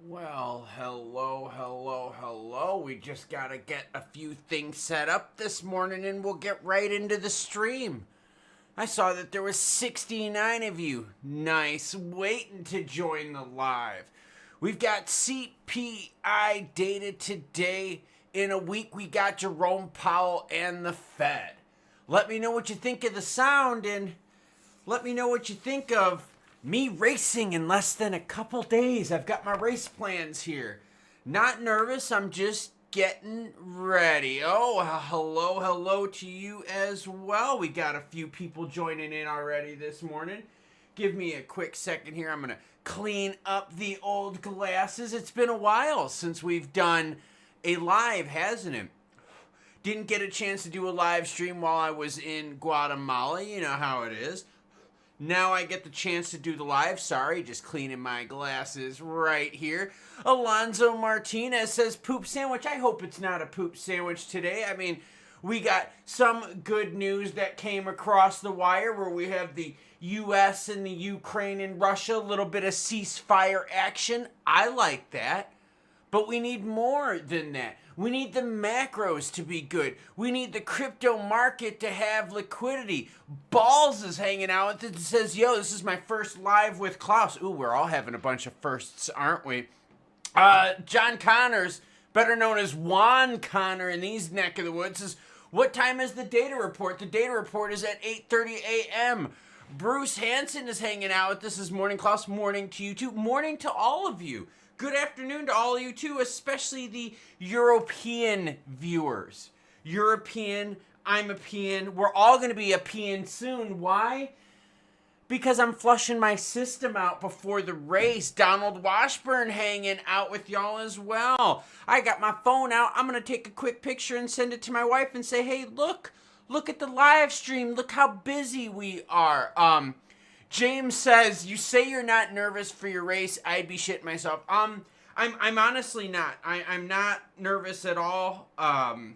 Well, hello. We just gotta get a few things set up this morning and we'll get right into the stream. I saw that there was 69 of you. Nice, waiting to join the live. We've got CPI data today. In a week, we got Jerome Powell and the Fed. Let me know what you think of the sound and let me know what you think of me racing in less than a couple days. I've got my race plans here. Not nervous, I'm just getting ready. Oh, hello to you as well. We got a few people joining in already this morning. Give me a quick second here. I'm going to clean up the old glasses. It's been a while since we've done a live, hasn't it? Didn't get a chance to do a live stream while I was in Guatemala. You know how it is. Now I get the chance to do the live. Sorry, just cleaning my glasses right here. Alonzo Martinez says poop sandwich. I hope it's not a poop sandwich today. I mean, we got some good news that came across the wire where we have the U.S. and the Ukraine and Russia, a little bit of ceasefire action. I like that. But we need more than that. We need the macros to be good. We need the crypto market to have liquidity. Balls is hanging out with it and says, yo, this is my first live with Klaus. Ooh, we're all having a bunch of firsts, aren't we? John Connors, better known as Juan Connor in these neck of the woods, says, what time is the data report? The data report is at 8:30 a.m. Bruce Hansen is hanging out with us this morning. Klaus, morning to you too. Morning to all of you. Good afternoon to all of you too, especially the European viewers. European, I'm a peon. We're all going to be a peon soon. Why? Because I'm flushing my system out before the race. Donald Washburn hanging out with y'all as well. I got my phone out. I'm going to take a quick picture and send it to my wife and say, hey, look at the live stream. Look how busy we are. James says, you say you're not nervous for your race. I'd be shitting myself. I'm honestly not. I'm not nervous at all. I've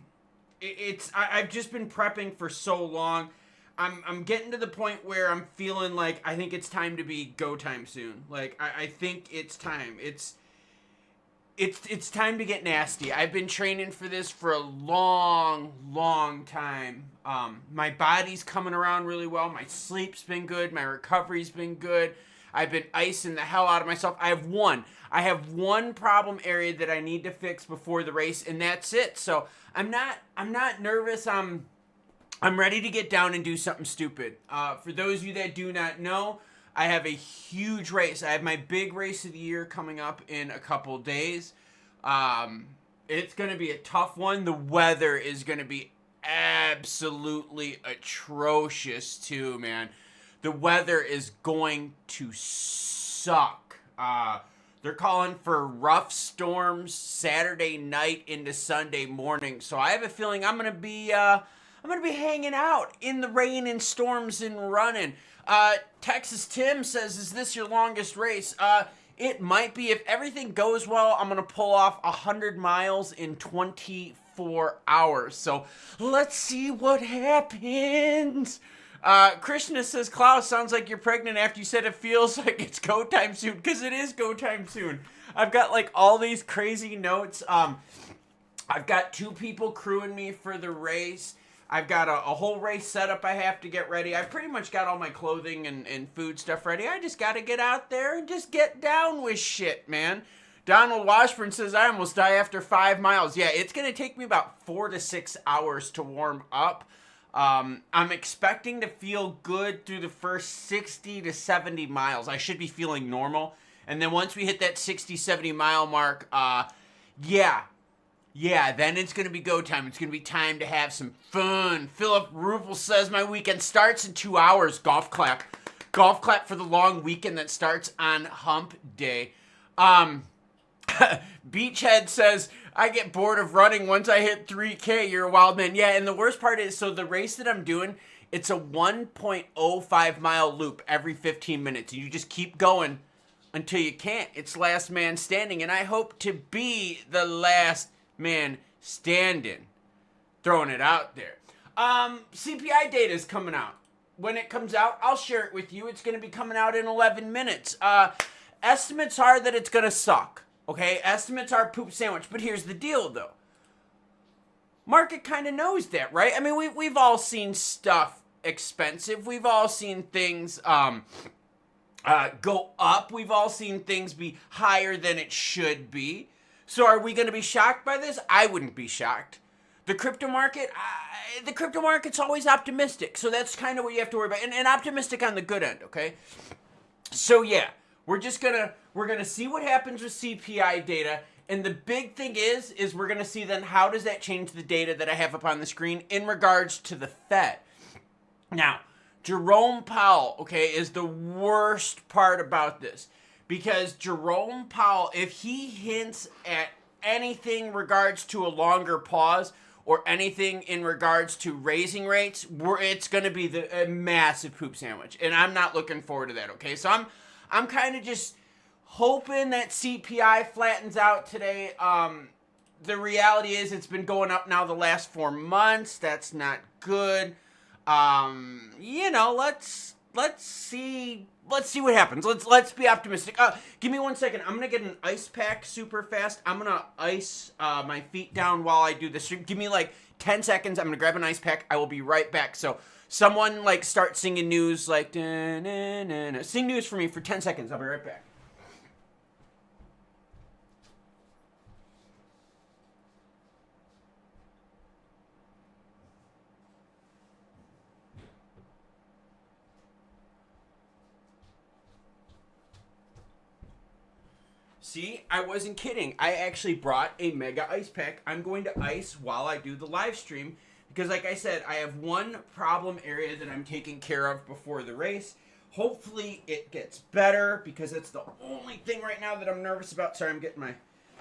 just been prepping for so long. I'm getting to the point where I'm feeling like I think it's time to be go time soon. Like I think it's time. It's time to get nasty. I've been training for this for a long time. My body's coming around really well. My sleep's been good. My recovery's been good. I've been icing the hell out of myself. I have one problem area that I need to fix before the race, and that's it. So I'm not nervous. I'm ready to get down and do something stupid. For those of you that do not know, I have a huge race. I have my big race of the year coming up in a couple days. It's going to be a tough one. The weather is going to be absolutely atrocious too, man. The weather is going to suck. They're calling for rough storms Saturday night into Sunday morning. So I have a feeling I'm going to be hanging out in the rain and storms and running. Texas Tim says, is this your longest race? It might be. If everything goes well, I'm going to pull off 100 miles in 24 hours. So let's see what happens. Krishna says, Klaus, sounds like you're pregnant after you said it feels like it's go time soon. Because it is go time soon. I've got like all these crazy notes. I've got 2 people crewing me for the race. I've got a whole race setup I have to get ready. I've pretty much got all my clothing and food stuff ready. I just got to get out there and just get down with shit, man. Donald Washburn says, I almost die after 5 miles. Yeah, it's going to take me about 4 to 6 hours to warm up. I'm expecting to feel good through the first 60 to 70 miles. I should be feeling normal. And then once we hit that 60, 70 mile mark, yeah, then it's going to be go time. It's going to be time to have some fun. Philip Rupel says, my weekend starts in 2 hours. Golf clap. Golf clap for the long weekend that starts on hump day. Beachhead says, I get bored of running once I hit 3K. You're a wild man. Yeah, and the worst part is, so the race that I'm doing, it's a 1.05 mile loop every 15 minutes. And you just keep going until you can't. It's last man standing. And I hope to be the last man standing. Throwing it out there. CPI data is coming out. When it comes out, I'll share it with you. It's going to be coming out in 11 minutes. Estimates are that it's going to suck. Okay, estimates are poop sandwich, but here's the deal though. Market kind of knows that, right? I mean, we've all seen stuff expensive. We've all seen things go up. We've all seen things be higher than it should be. So are we going to be shocked by this? I wouldn't be shocked. The crypto market's always optimistic. So that's kind of what you have to worry about. And optimistic on the good end, okay? So yeah, we're going to see what happens with CPI data. And the big thing is we're going to see then how does that change the data that I have up on the screen in regards to the Fed. Now, Jerome Powell, okay, is the worst part about this. Because Jerome Powell, if he hints at anything in regards to a longer pause or anything in regards to raising rates, it's going to be a massive poop sandwich. And I'm not looking forward to that, okay? So I'm kind of just hoping that CPI flattens out today. The reality is it's been going up now the last 4 months. That's not good. Let's see what happens. Let's be optimistic. Give me 1 second. I'm gonna get an ice pack super fast. I'm gonna ice my feet down while I do this stream. Give me like 10 seconds. I'm gonna grab an ice pack. I will be right back. So someone like start singing news like sing news for me for 10 seconds. I'll be right back. See, I wasn't kidding. I actually brought a mega ice pack. I'm going to ice while I do the live stream because like I said, I have one problem area that I'm taking care of before the race. Hopefully it gets better because it's the only thing right now that I'm nervous about. Sorry, I'm getting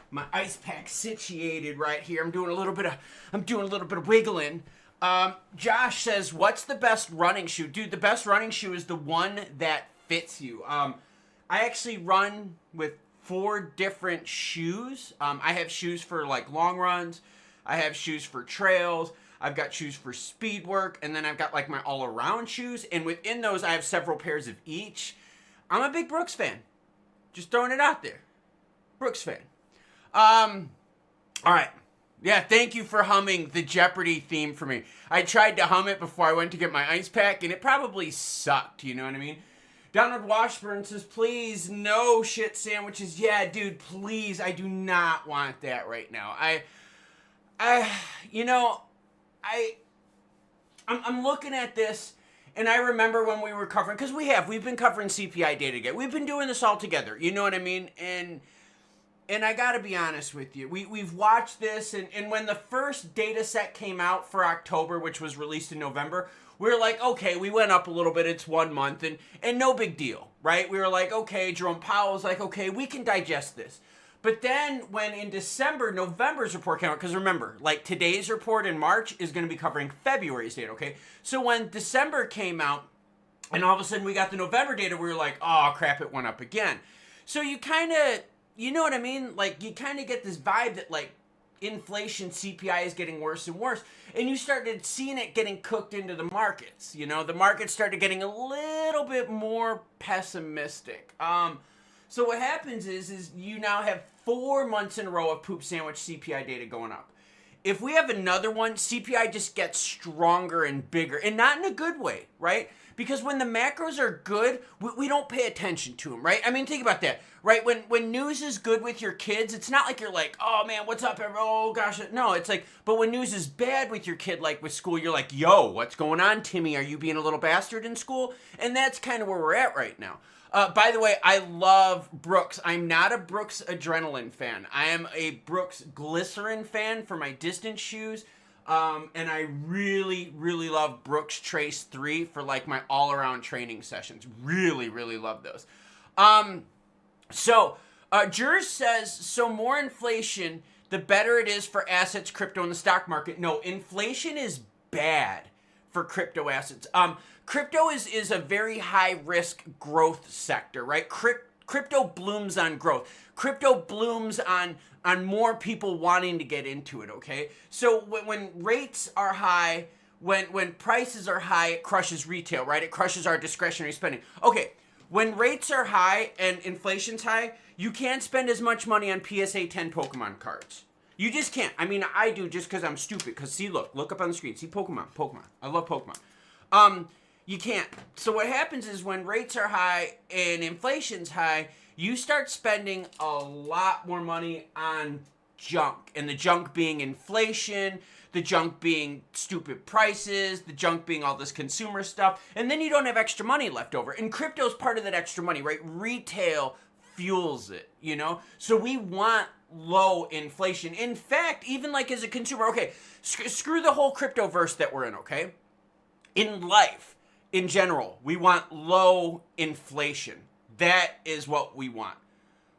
my ice pack situated right here. I'm doing a little bit of wiggling. Josh says, "What's the best running shoe?" Dude, the best running shoe is the one that fits you. I actually run with 4 different shoes. I have shoes for like long runs. I have shoes for trails. I've got shoes for speed work. And then I've got like my all around shoes. And within those, I have several pairs of each. I'm a big Brooks fan. Just throwing it out there. Brooks fan. All right. Yeah, thank you for humming the Jeopardy theme for me. I tried to hum it before I went to get my ice pack and it probably sucked. You know what I mean? Downward Washburn says, please, no shit sandwiches. Yeah, dude, please. I do not want that right now. I'm looking at this, and I remember when we were covering, because we've been covering CPI data again. We've been doing this all together. You know what I mean? And I got to be honest with you. We've watched this, and when the first data set came out for October, which was released in November, we were like, okay, we went up a little bit. It's 1 month, and no big deal, right? We were like, okay, Jerome Powell was like, okay, we can digest this. But then when in December, November's report came out, because remember, like today's report in March is going to be covering February's data, okay? So when December came out, and all of a sudden we got the November data, we were like, oh, crap, it went up again. So you kind of, you know what I mean? Like, you kind of get this vibe that, like, inflation, CPI is getting worse and worse. And you started seeing it getting cooked into the markets. You know, the markets started getting a little bit more pessimistic. So what happens is you now have 4 months in a row of poop sandwich CPI data going up. If we have another one, CPI just gets stronger and bigger, and not in a good way, right? Because when the macros are good, we don't pay attention to them, right? I mean, think about that, right? When news is good with your kids, it's not like you're like, oh man, what's up, everyone? Oh gosh, no, it's like, but when news is bad with your kid, like with school, you're like, yo, what's going on, Timmy? Are you being a little bastard in school? And that's kind of where we're at right now. By the way, I love Brooks. I'm not a Brooks Adrenaline fan. I am a Brooks Glycerin fan for my distance shoes. And I really, really love Brooks Trace 3 for like my all-around training sessions. Really, really love those. Jers says, so more inflation, the better it is for assets, crypto, and the stock market. No, inflation is bad for crypto assets. Crypto is a very high-risk growth sector, right? Crypto blooms on growth. Crypto blooms on more people wanting to get into it, okay? So when rates are high, when prices are high, it crushes retail, right? It crushes our discretionary spending. Okay, when rates are high and inflation's high, you can't spend as much money on PSA 10 Pokemon cards. You just can't. I mean, I do just because I'm stupid. Because see, look up on the screen. See Pokemon. I love Pokemon. You can't. So what happens is when rates are high and inflation's high, you start spending a lot more money on junk. And the junk being inflation, the junk being stupid prices, the junk being all this consumer stuff. And then you don't have extra money left over. And crypto's part of that extra money, right? Retail fuels it, you know? So we want low inflation. In fact, even like as a consumer, okay, screw the whole crypto verse that we're in, okay? In life, in general, we want low inflation. That is what we want,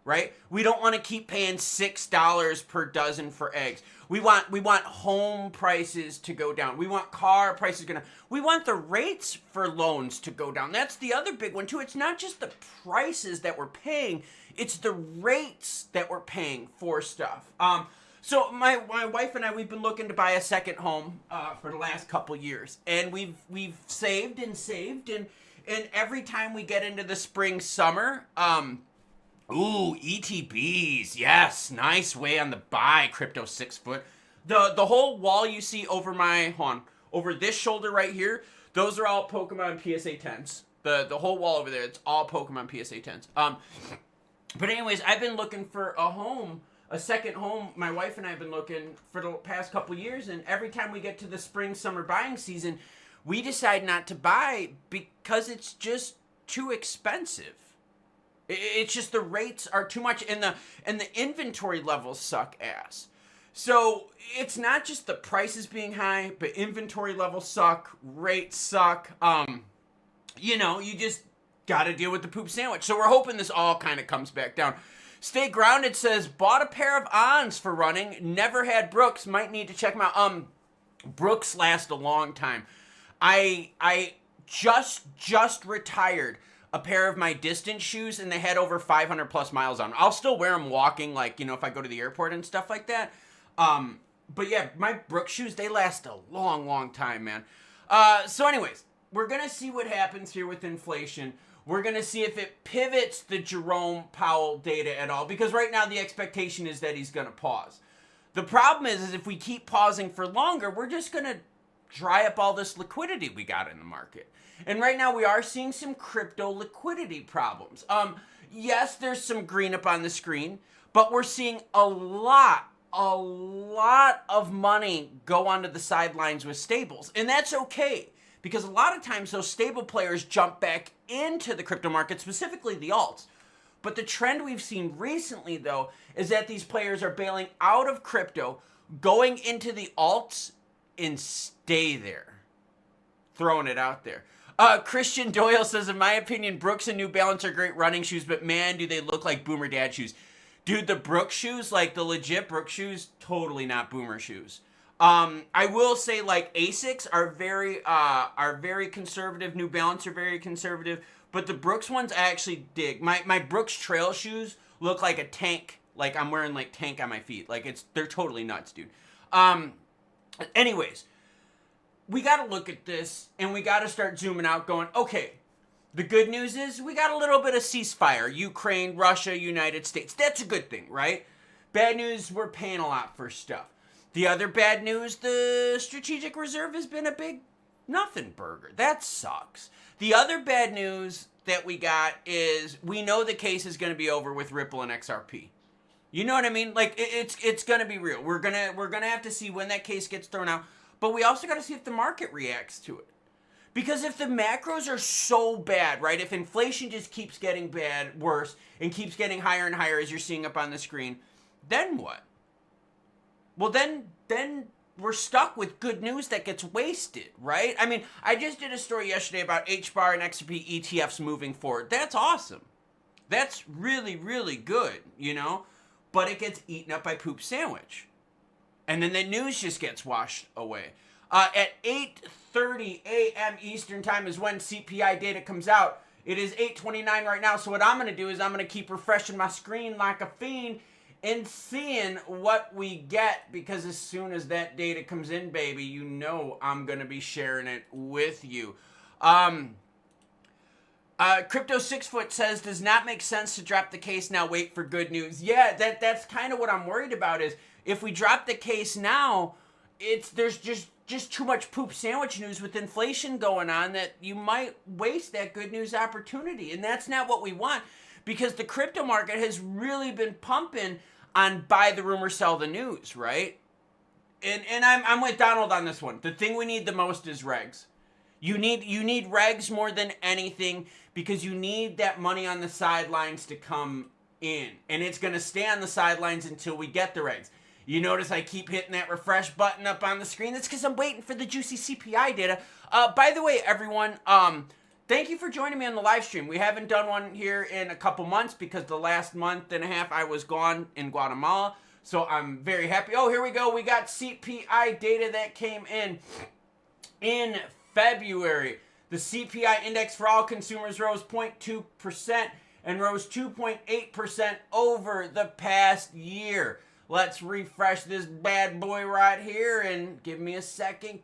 right? We don't want to keep paying $6 per dozen for eggs. We want home prices to go down. We want car prices to go down. We want the rates for loans to go down. That's the other big one too. It's not just the prices that we're paying, it's the rates that we're paying for stuff. So my wife and I, we've been looking to buy a second home for the last couple years, and we've saved and every time we get into the spring summer, ooh, ETBs, yes, nice way on the buy, crypto 6 foot. The whole wall you see over over this shoulder right here, those are all Pokemon PSA 10s. The whole wall over there, it's all Pokemon PSA 10s. But anyways, I've been looking for a second home. My wife and I have been looking for the past couple years, and every time we get to the spring summer buying season, we decide not to buy because it's just too expensive. It's just the rates are too much, and the inventory levels suck ass. So it's not just the prices being high, but inventory levels suck, rates suck. You know, you just got to deal with the poop sandwich. So we're hoping this all kind of comes back down. Stay Grounded says, bought a pair of Ons for running, never had Brooks, might need to check them out. Brooks last a long time. I just retired a pair of my distance shoes, and they had over 500 plus miles on them. I'll still wear them walking, like, you know, if I go to the airport and stuff like that. But yeah, my Brooks shoes, they last a long time, man. So anyways, we're going to see what happens here with inflation. We're going to see if it pivots the Jerome Powell data at all, because right now the expectation is that he's going to pause. The problem is if we keep pausing for longer, we're just going to dry up all this liquidity we got in the market. And right now we are seeing some crypto liquidity problems. Yes, there's some green up on the screen, but we're seeing a lot of money go onto the sidelines with stables. And that's okay, because a lot of times those stable players jump back into the crypto market, specifically the alts. But the trend we've seen recently, though, is that these players are bailing out of crypto, going into the alts, and stay there. Throwing it out there. Christian Doyle says, in my opinion, Brooks and New Balance are great running shoes, but man, do they look like boomer dad shoes. Dude, the Brooks shoes, like the legit Brooks shoes, totally not boomer shoes. I will say, like, Asics are very conservative. New Balance are very conservative. But the Brooks ones I actually dig. My Brooks trail shoes look like a tank. Like I'm wearing like tank on my feet. Like they're totally nuts, dude. Anyways, we got to look at this and we got to start zooming out going, okay, the good news is we got a little bit of ceasefire. Ukraine, Russia, United States. That's a good thing, right? Bad news, we're paying a lot for stuff. The other bad news, the strategic reserve has been a big nothing burger. That sucks. The other bad news that we got is we know the case is going to be over with Ripple and XRP. You know what I mean? Like it's going to be real. We're going to have to see when that case gets thrown out, but we also got to see if the market reacts to it. Because if the macros are so bad, right? If inflation just keeps getting worse and keeps getting higher and higher as you're seeing up on the screen, then what? Well, then we're stuck with good news that gets wasted, right? I mean, I just did a story yesterday about HBAR and XRP ETFs moving forward. That's awesome. That's really, really good, you know? But it gets eaten up by poop sandwich. And then the news just gets washed away. At 8:30 a.m. Eastern time is when CPI data comes out. It is 8:29 right now, so what I'm going to do is I'm going to keep refreshing my screen like a fiend and seeing what we get, because as soon as that data comes in, baby, you know I'm going to be sharing it with you. Crypto 6 Foot says, does not make sense to drop the case now, wait for good news. Yeah, that's kind of what I'm worried about is if we drop the case now, there's just too much poop sandwich news with inflation going on that you might waste that good news opportunity. And that's not what we want because the crypto market has really been pumping on buy the rumor, sell the news, right? And I'm with Donald on this one. The thing we need the most is regs. You need regs more than anything because you need that money on the sidelines to come in. And it's going to stay on the sidelines until we get the regs. You notice I keep hitting that refresh button up on the screen. That's because I'm waiting for the juicy CPI data. By the way, everyone, thank you for joining me on the live stream. We haven't done one here in a couple months because the last month and a half I was gone in Guatemala. So I'm very happy. Oh, here we go. We got CPI data that came in February. The CPI index for all consumers rose 0.2% and rose 2.8% over the past year. Let's refresh this bad boy right here and give me a second.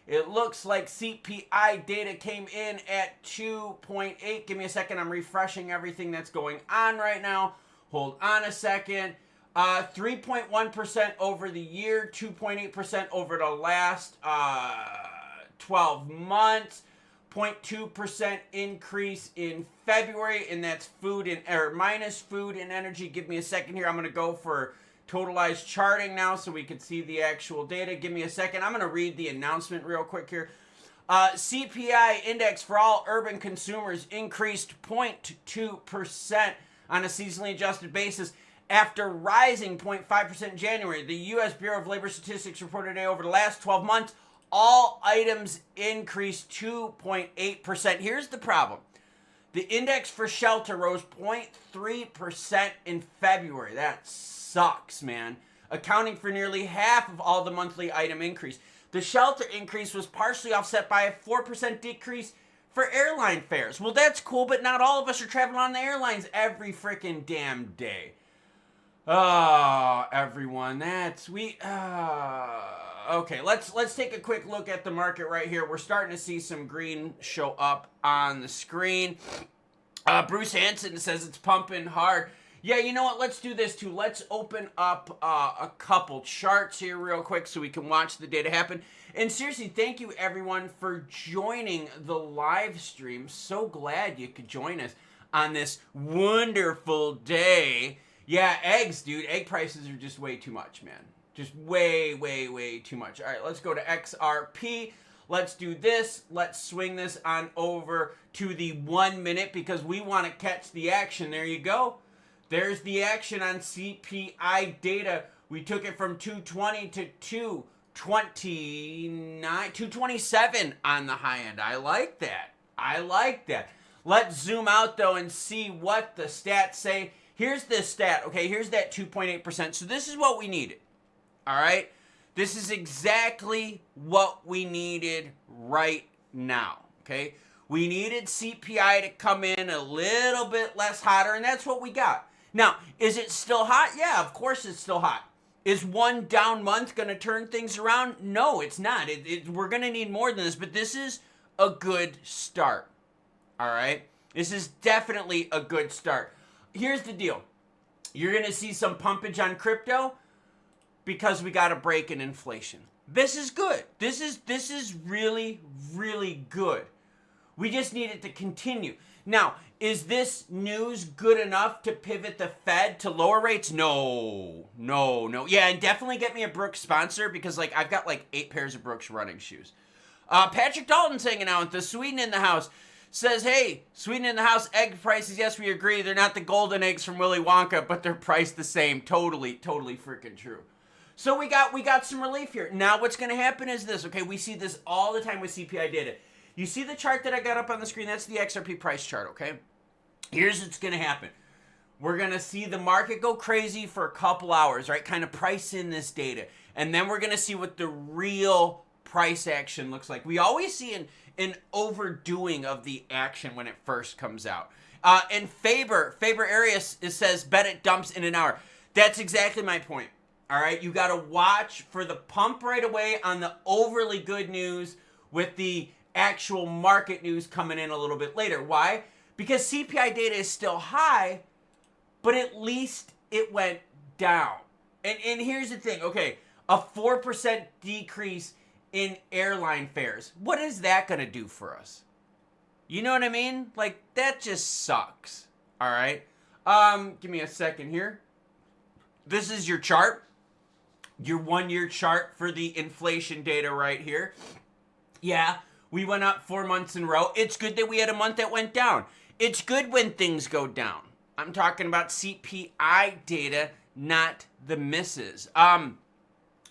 It looks like CPI data came in at 2.8. Give me a second. I'm refreshing everything that's going on right now. Hold on a second. 3.1% over the year, 2.8% over the last 12 months, 0.2% increase in February, and that's food and minus food and energy. Give me a second here. I'm going to go for totalized charting now so we can see the actual data. Give me a second. I'm going to read the announcement real quick here. CPI index for all urban consumers increased 0.2% on a seasonally adjusted basis after rising 0.5% in January. The U.S. Bureau of Labor Statistics reported today over the last 12 months, all items increased 2.8%. Here's the problem. The index for shelter rose 0.3% in February. That sucks, man. Accounting for nearly half of all the monthly item increase. The shelter increase was partially offset by a 4% decrease for airline fares. Well, that's cool, but not all of us are traveling on the airlines every freaking damn day. Oh, everyone, okay, let's take a quick look at the market right here. We're starting to see some green show up on the screen. Bruce Hansen says it's pumping hard. Yeah, you know what? Let's do this too. Let's open up a couple charts here real quick so we can watch the data happen. And seriously, thank you everyone for joining the live stream. So glad you could join us on this wonderful day. Yeah, eggs, dude. Egg prices are just way too much, man. Just way, way, way too much. All right, let's go to XRP. Let's do this. Let's swing this on over to the 1 minute because we want to catch the action. There you go. There's the action on CPI data. We took it from 220 to 229, 227 on the high end. I like that. Let's zoom out, though, and see what the stats say. Here's this stat, okay? Here's that 2.8%. So this is what we needed, all right? This is exactly what we needed right now, okay? We needed CPI to come in a little bit less hotter, and that's what we got. Now, is it still hot? Yeah, of course it's still hot. Is one down month going to turn things around? No, it's not. We're going to need more than this, but this is a good start, all right? This is definitely a good start. Here's the deal. You're going to see some pumpage on crypto because we got a break in inflation. This is good. This is really, really good. We just need it to continue. Now, is this news good enough to pivot the Fed to lower rates? No. Yeah, and definitely get me a Brooks sponsor because I've got 8 pairs of Brooks running shoes. Patrick Dalton's hanging out with us. Sweden in the house. Says, hey, Sweden in the house, egg prices, yes, we agree. They're not the golden eggs from Willy Wonka, but they're priced the same. Totally freaking true. So we got some relief here. Now what's going to happen is this, okay? We see this all the time with CPI data. You see the chart that I got up on the screen? That's the XRP price chart, okay? Here's what's going to happen. We're going to see the market go crazy for a couple hours, right? Kind of price in this data. And then we're going to see what the real price action looks like. We always see an overdoing of the action when it first comes out. And Faber Arias, it says, bet it dumps in an hour. That's exactly my point. All right, you got to watch for the pump right away on the overly good news with the actual market news coming in a little bit later. Why? Because CPI data is still high, but at least it went down. And here's the thing, okay, a 4% decrease in airline fares. What is that going to do for us? You know what I mean? Like, that just sucks. All right? Give me a second here. This is your chart. Your 1 year chart for the inflation data right here. Yeah, we went up 4 months in a row. It's good that we had a month that went down. It's good when things go down. I'm talking about CPI data, not the misses. I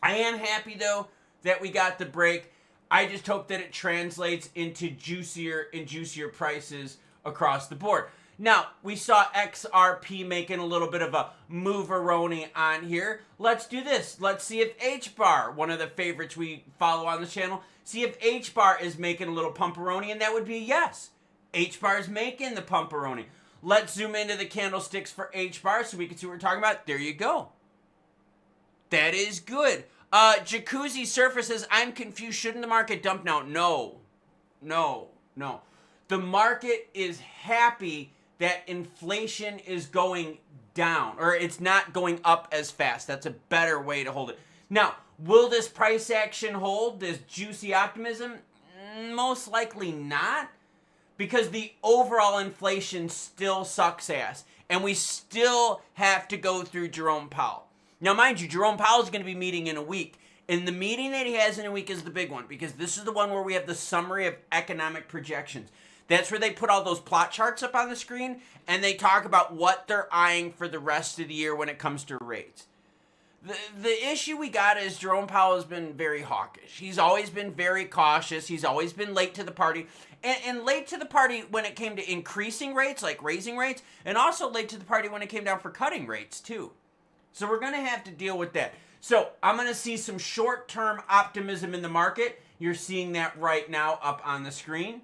am happy, though, that we got the break. I just hope that it translates into juicier and juicier prices across the board. Now, we saw XRP making a little bit of a move-a-roni on here. Let's do this. Let's see if H-bar, one of the favorites we follow on the channel, see if H-bar is making a little pumperoni, and that would be yes. H-bar is making the pumperoni. Let's zoom into the candlesticks for H-bar so we can see what we're talking about. There you go. That is good. Jacuzzi Surfer says, I'm confused. Shouldn't the market dump now? No. The market is happy that inflation is going down, or it's not going up as fast. That's a better way to hold it. Now, will this price action hold, this juicy optimism? Most likely not, because the overall inflation still sucks ass, and we still have to go through Jerome Powell. Now, mind you, Jerome Powell is going to be meeting in a week, and the meeting that he has in a week is the big one, because this is the one where we have the summary of economic projections. That's where they put all those plot charts up on the screen, and they talk about what they're eyeing for the rest of the year when it comes to rates. The issue we got is Jerome Powell has been very hawkish. He's always been very cautious. He's always been late to the party. And late to the party when it came to increasing rates, like raising rates, and also late to the party when it came down for cutting rates, too. So we're going to have to deal with that. So I'm going to see some short-term optimism in the market. You're seeing that right now up on the screen.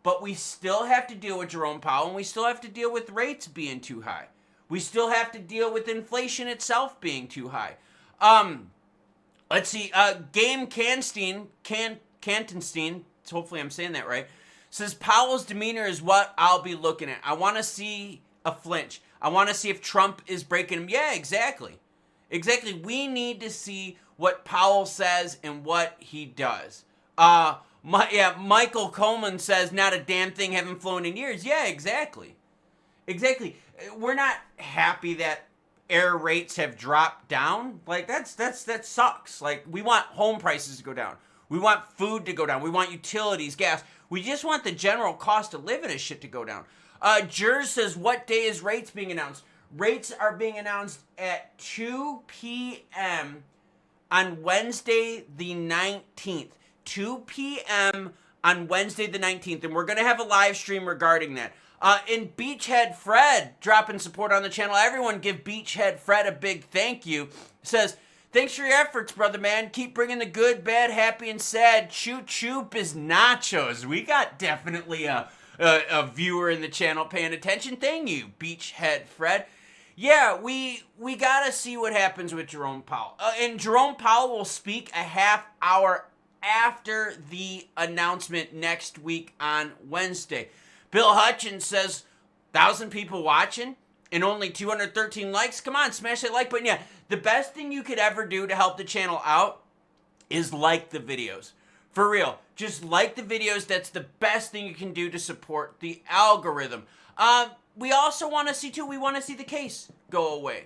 But we still have to deal with Jerome Powell, and we still have to deal with rates being too high. We still have to deal with inflation itself being too high. Let's see. Game Cantenstein, hopefully I'm saying that right, says Powell's demeanor is what I'll be looking at. I want to see a flinch. I want to see if Trump is breaking him. Yeah, exactly. Exactly. We need to see what Powell says and what he does. Michael Coleman says, not a damn thing, haven't flown in years. Yeah, exactly. Exactly. We're not happy that air rates have dropped down. Like, that sucks. Like, we want home prices to go down. We want food to go down. We want utilities, gas. We just want the general cost of living and shit to go down. Jers says, what day is rates being announced? Rates are being announced at 2 p.m. on Wednesday the 19th. 2 p.m. on Wednesday the 19th, and we're going to have a live stream regarding that. And Beachhead Fred dropping support on the channel. Everyone give Beachhead Fred a big thank you. Says, thanks for your efforts, brother man. Keep bringing the good, bad, happy, and sad. Choo choo is nachos. We got definitely a viewer in the channel paying attention. Thank you, Beachhead Fred. Yeah, we got to see what happens with Jerome Powell. And Jerome Powell will speak a half hour after the announcement next week on Wednesday. Bill Hutchins says, 1,000 people watching and only 213 likes. Come on, smash that like button. Yeah, the best thing you could ever do to help the channel out is like the videos. For real, just like the videos. That's the best thing you can do to support the algorithm. We also want to see, too, we want to see the case go away,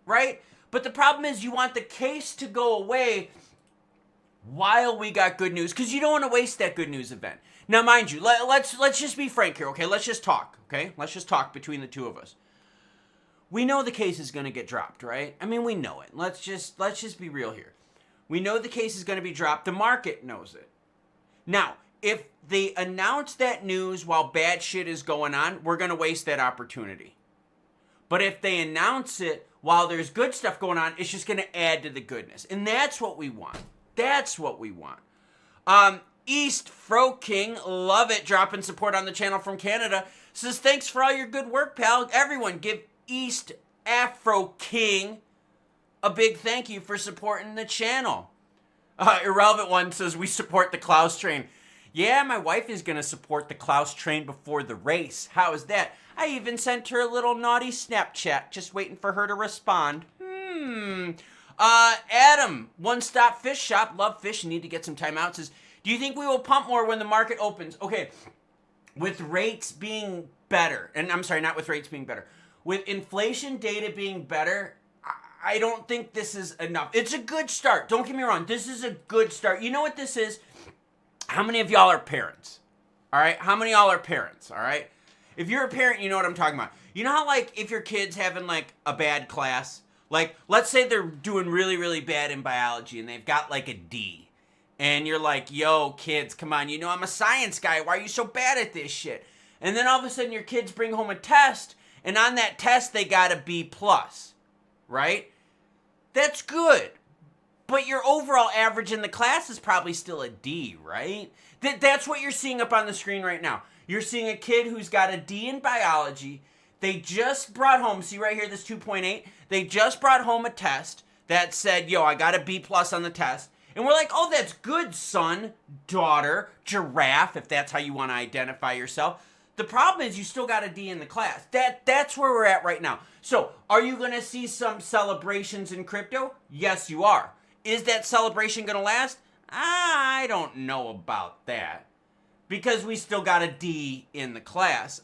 right? But the problem is you want the case to go away while we got good news, because you don't want to waste that good news event. Now, mind you, let's just be frank here, okay? Let's just talk, okay? Let's just talk between the two of us. We know the case is going to get dropped, right? I mean, we know it. Let's just be real here. We know the case is going to be dropped. The market knows it. Now, if they announce that news while bad shit is going on, we're going to waste that opportunity. But if they announce it while there's good stuff going on, it's just going to add to the goodness. And that's what we want. That's what we want. East Fro King, love it, dropping support on the channel from Canada. Says, thanks for all your good work, pal. Everyone, give East Afro King a big thank you for supporting the channel. Irrelevant One says, we support the Klaus train. Yeah, my wife is going to support the Klaus train before the race. How is that? I even sent her a little naughty Snapchat, just waiting for her to respond. Adam, One Stop Fish Shop, love fish, need to get some time out, says, do you think we will pump more when the market opens? Okay, with rates being better, and I'm sorry, not with rates being better, with inflation data being better, I don't think this is enough. It's a good start. Don't get me wrong. This is a good start. You know what this is? How many of y'all are parents? All right? How many of y'all are parents? All right? If you're a parent, you know what I'm talking about. You know how, like, if your kid's having, like, a bad class? Like, let's say they're doing really, really bad in biology and they've got, like, a D. And you're like, yo, kids, come on. You know I'm a science guy. Why are you so bad at this shit? And then all of a sudden your kids bring home a test, and on that test they got a B+. Right? That's good. But your overall average in the class is probably still a D, right? That's what you're seeing up on the screen right now. You're seeing a kid who's got a D in biology. They just brought home, see right here, this 2.8? They just brought home a test that said, yo, I got a B+ on the test. And we're like, oh, that's good, son, daughter, giraffe, if that's how you want to identify yourself. The problem is you still got a D in the class. That's where we're at right now. So, are you going to see some celebrations in crypto? Yes, you are. Is that celebration going to last? I don't know about that. Because we still got a D in the class.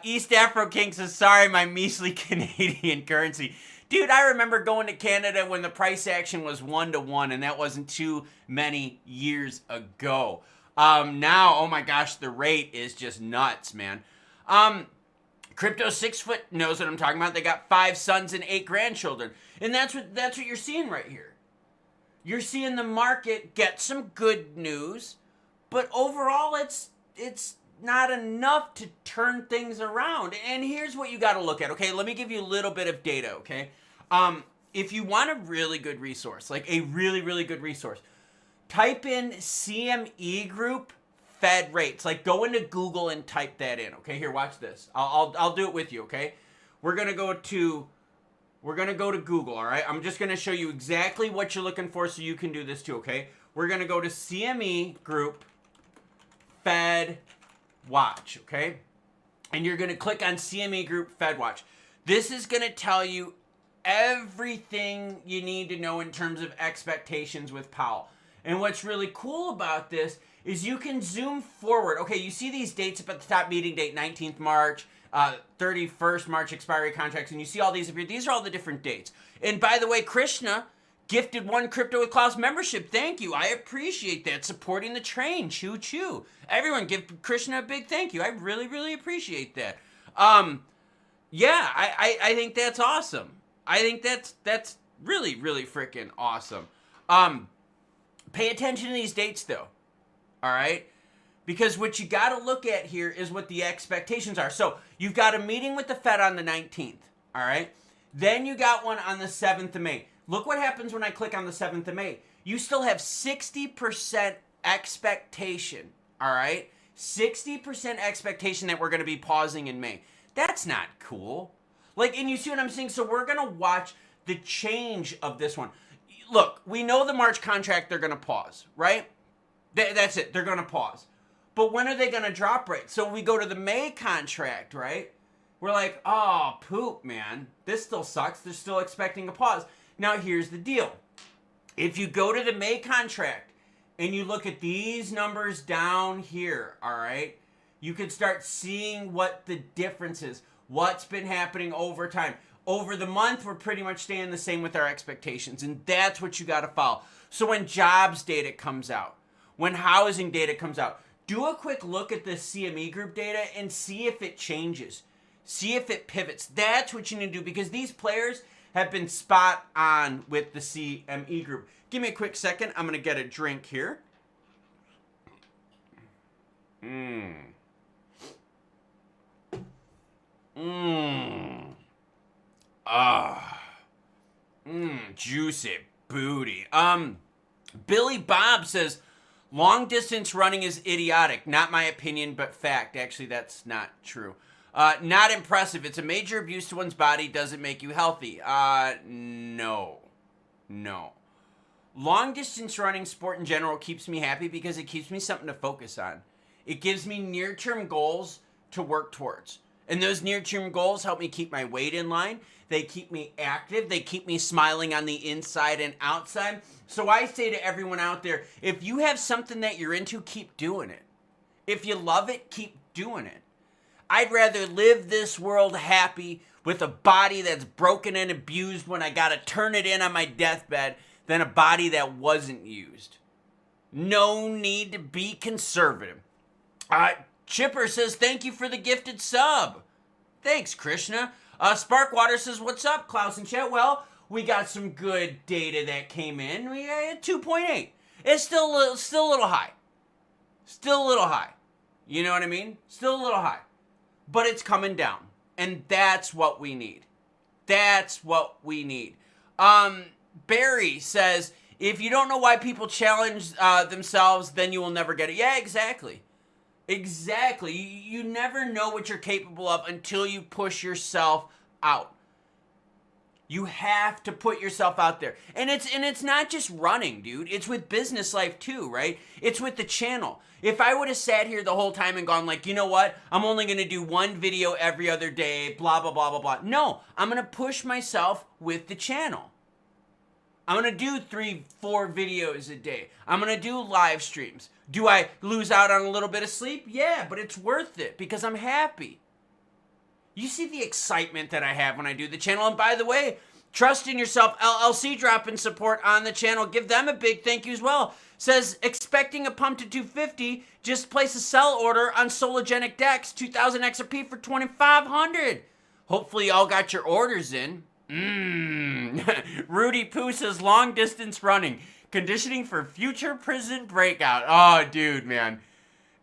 East Afro King says, sorry, my measly Canadian currency. Dude, I remember going to Canada when the price action was 1-to-1, and that wasn't too many years ago. Now, oh my gosh, the rate is just nuts, man. Crypto 6 Foot knows what I'm talking about. They got 5 sons and 8 grandchildren. And that's what you're seeing right here. You're seeing the market get some good news, but overall it's not enough to turn things around. And here's what you got to look at, okay? Let me give you a little bit of data, okay? If you want a really good resource, like a really, really good resource, type in CME Group Fed rates. Like, go into Google and type that in. Okay, here, watch this. I'll do it with you. Okay, we're gonna go to Google. All right, I'm just gonna show you exactly what you're looking for, so you can do this too. Okay, we're gonna go to CME Group Fed Watch. Okay, and you're gonna click on CME Group Fed Watch. This is gonna tell you everything you need to know in terms of expectations with Powell. And what's really cool about this is you can zoom forward. Okay, you see these dates up at the top, meeting date 19th March, 31st March expiry contracts, and you see all these up here. These are all the different dates. And by the way, Krishna gifted 1 Crypto with Klaus membership. Thank you. I appreciate that. Supporting the train. Choo choo. Everyone give Krishna a big thank you. I really, really appreciate that. Yeah, I think that's awesome. I think that's really, really freaking awesome. Pay attention to these dates, though. All right? Because what you got to look at here is what the expectations are. So, you've got a meeting with the Fed on the 19th. All right? Then you got one on the 7th of May. Look what happens when I click on the 7th of May. You still have 60% expectation. All right? 60% expectation that we're going to be pausing in May. That's not cool. Like, and you see what I'm saying? So, we're going to watch the change of this one. Look, we know the March contract, they're going to pause, right? That's it. They're going to pause. But when are they going to drop rates? So we go to the May contract, right? We're like, oh, poop, man. This still sucks. They're still expecting a pause. Now, here's the deal. If you go to the May contract and you look at these numbers down here, all right, you can start seeing what the difference is, what's been happening over time. Over the month, we're pretty much staying the same with our expectations, and that's what you got to follow. So when jobs data comes out, when housing data comes out, do a quick look at the CME Group data and see if it changes. See if it pivots. That's what you need to do, because these players have been spot on with the CME Group. Give me a quick second. I'm going to get a drink here. Juicy booty. Billy Bob says, long distance running is idiotic. Not my opinion, but fact. Actually, that's not true. Not impressive. It's a major abuse to one's body. Doesn't make you healthy. No. Long distance running, sport in general, keeps me happy because it keeps me something to focus on. It gives me near-term goals to work towards. And those near-term goals help me keep my weight in line. They keep me active. They keep me smiling on the inside and outside. So I say to everyone out there, if you have something that you're into, keep doing it. If you love it, keep doing it. I'd rather live this world happy with a body that's broken and abused when I gotta turn it in on my deathbed than a body that wasn't used. No need to be conservative. Chipper says, thank you for the gifted sub. Thanks, Krishna. Sparkwater says, what's up, Klaus and chat? Well, we got some good data that came in. We had 2.8. It's still a little high. Still a little high. You know what I mean? Still a little high. But it's coming down. And that's what we need. That's what we need. Barry says, if you don't know why people challenge themselves, then you will never get it. Yeah, exactly. Exactly. You never know what you're capable of until you push yourself out. You have to put yourself out there. And it's not just running, dude. It's with business life too, right? It's with the channel. If I would have sat here the whole time and gone like, you know what? I'm only going to do one video every other day, blah, blah, blah, blah, blah. No, I'm going to push myself with the channel. I'm going to do 3-4 videos a day. I'm going to do live streams. Do I lose out on a little bit of sleep? Yeah, but it's worth it because I'm happy. You see the excitement that I have when I do the channel. And by the way, Trust in Yourself LLC dropping support on the channel. Give them a big thank you as well. Says, expecting a pump to 250. Just place a sell order on Sologenic Dex, 2000 XRP for 2,500. Hopefully y'all got your orders in. Rudy Poo says, long distance running. Conditioning for future prison breakout. Oh, dude, man.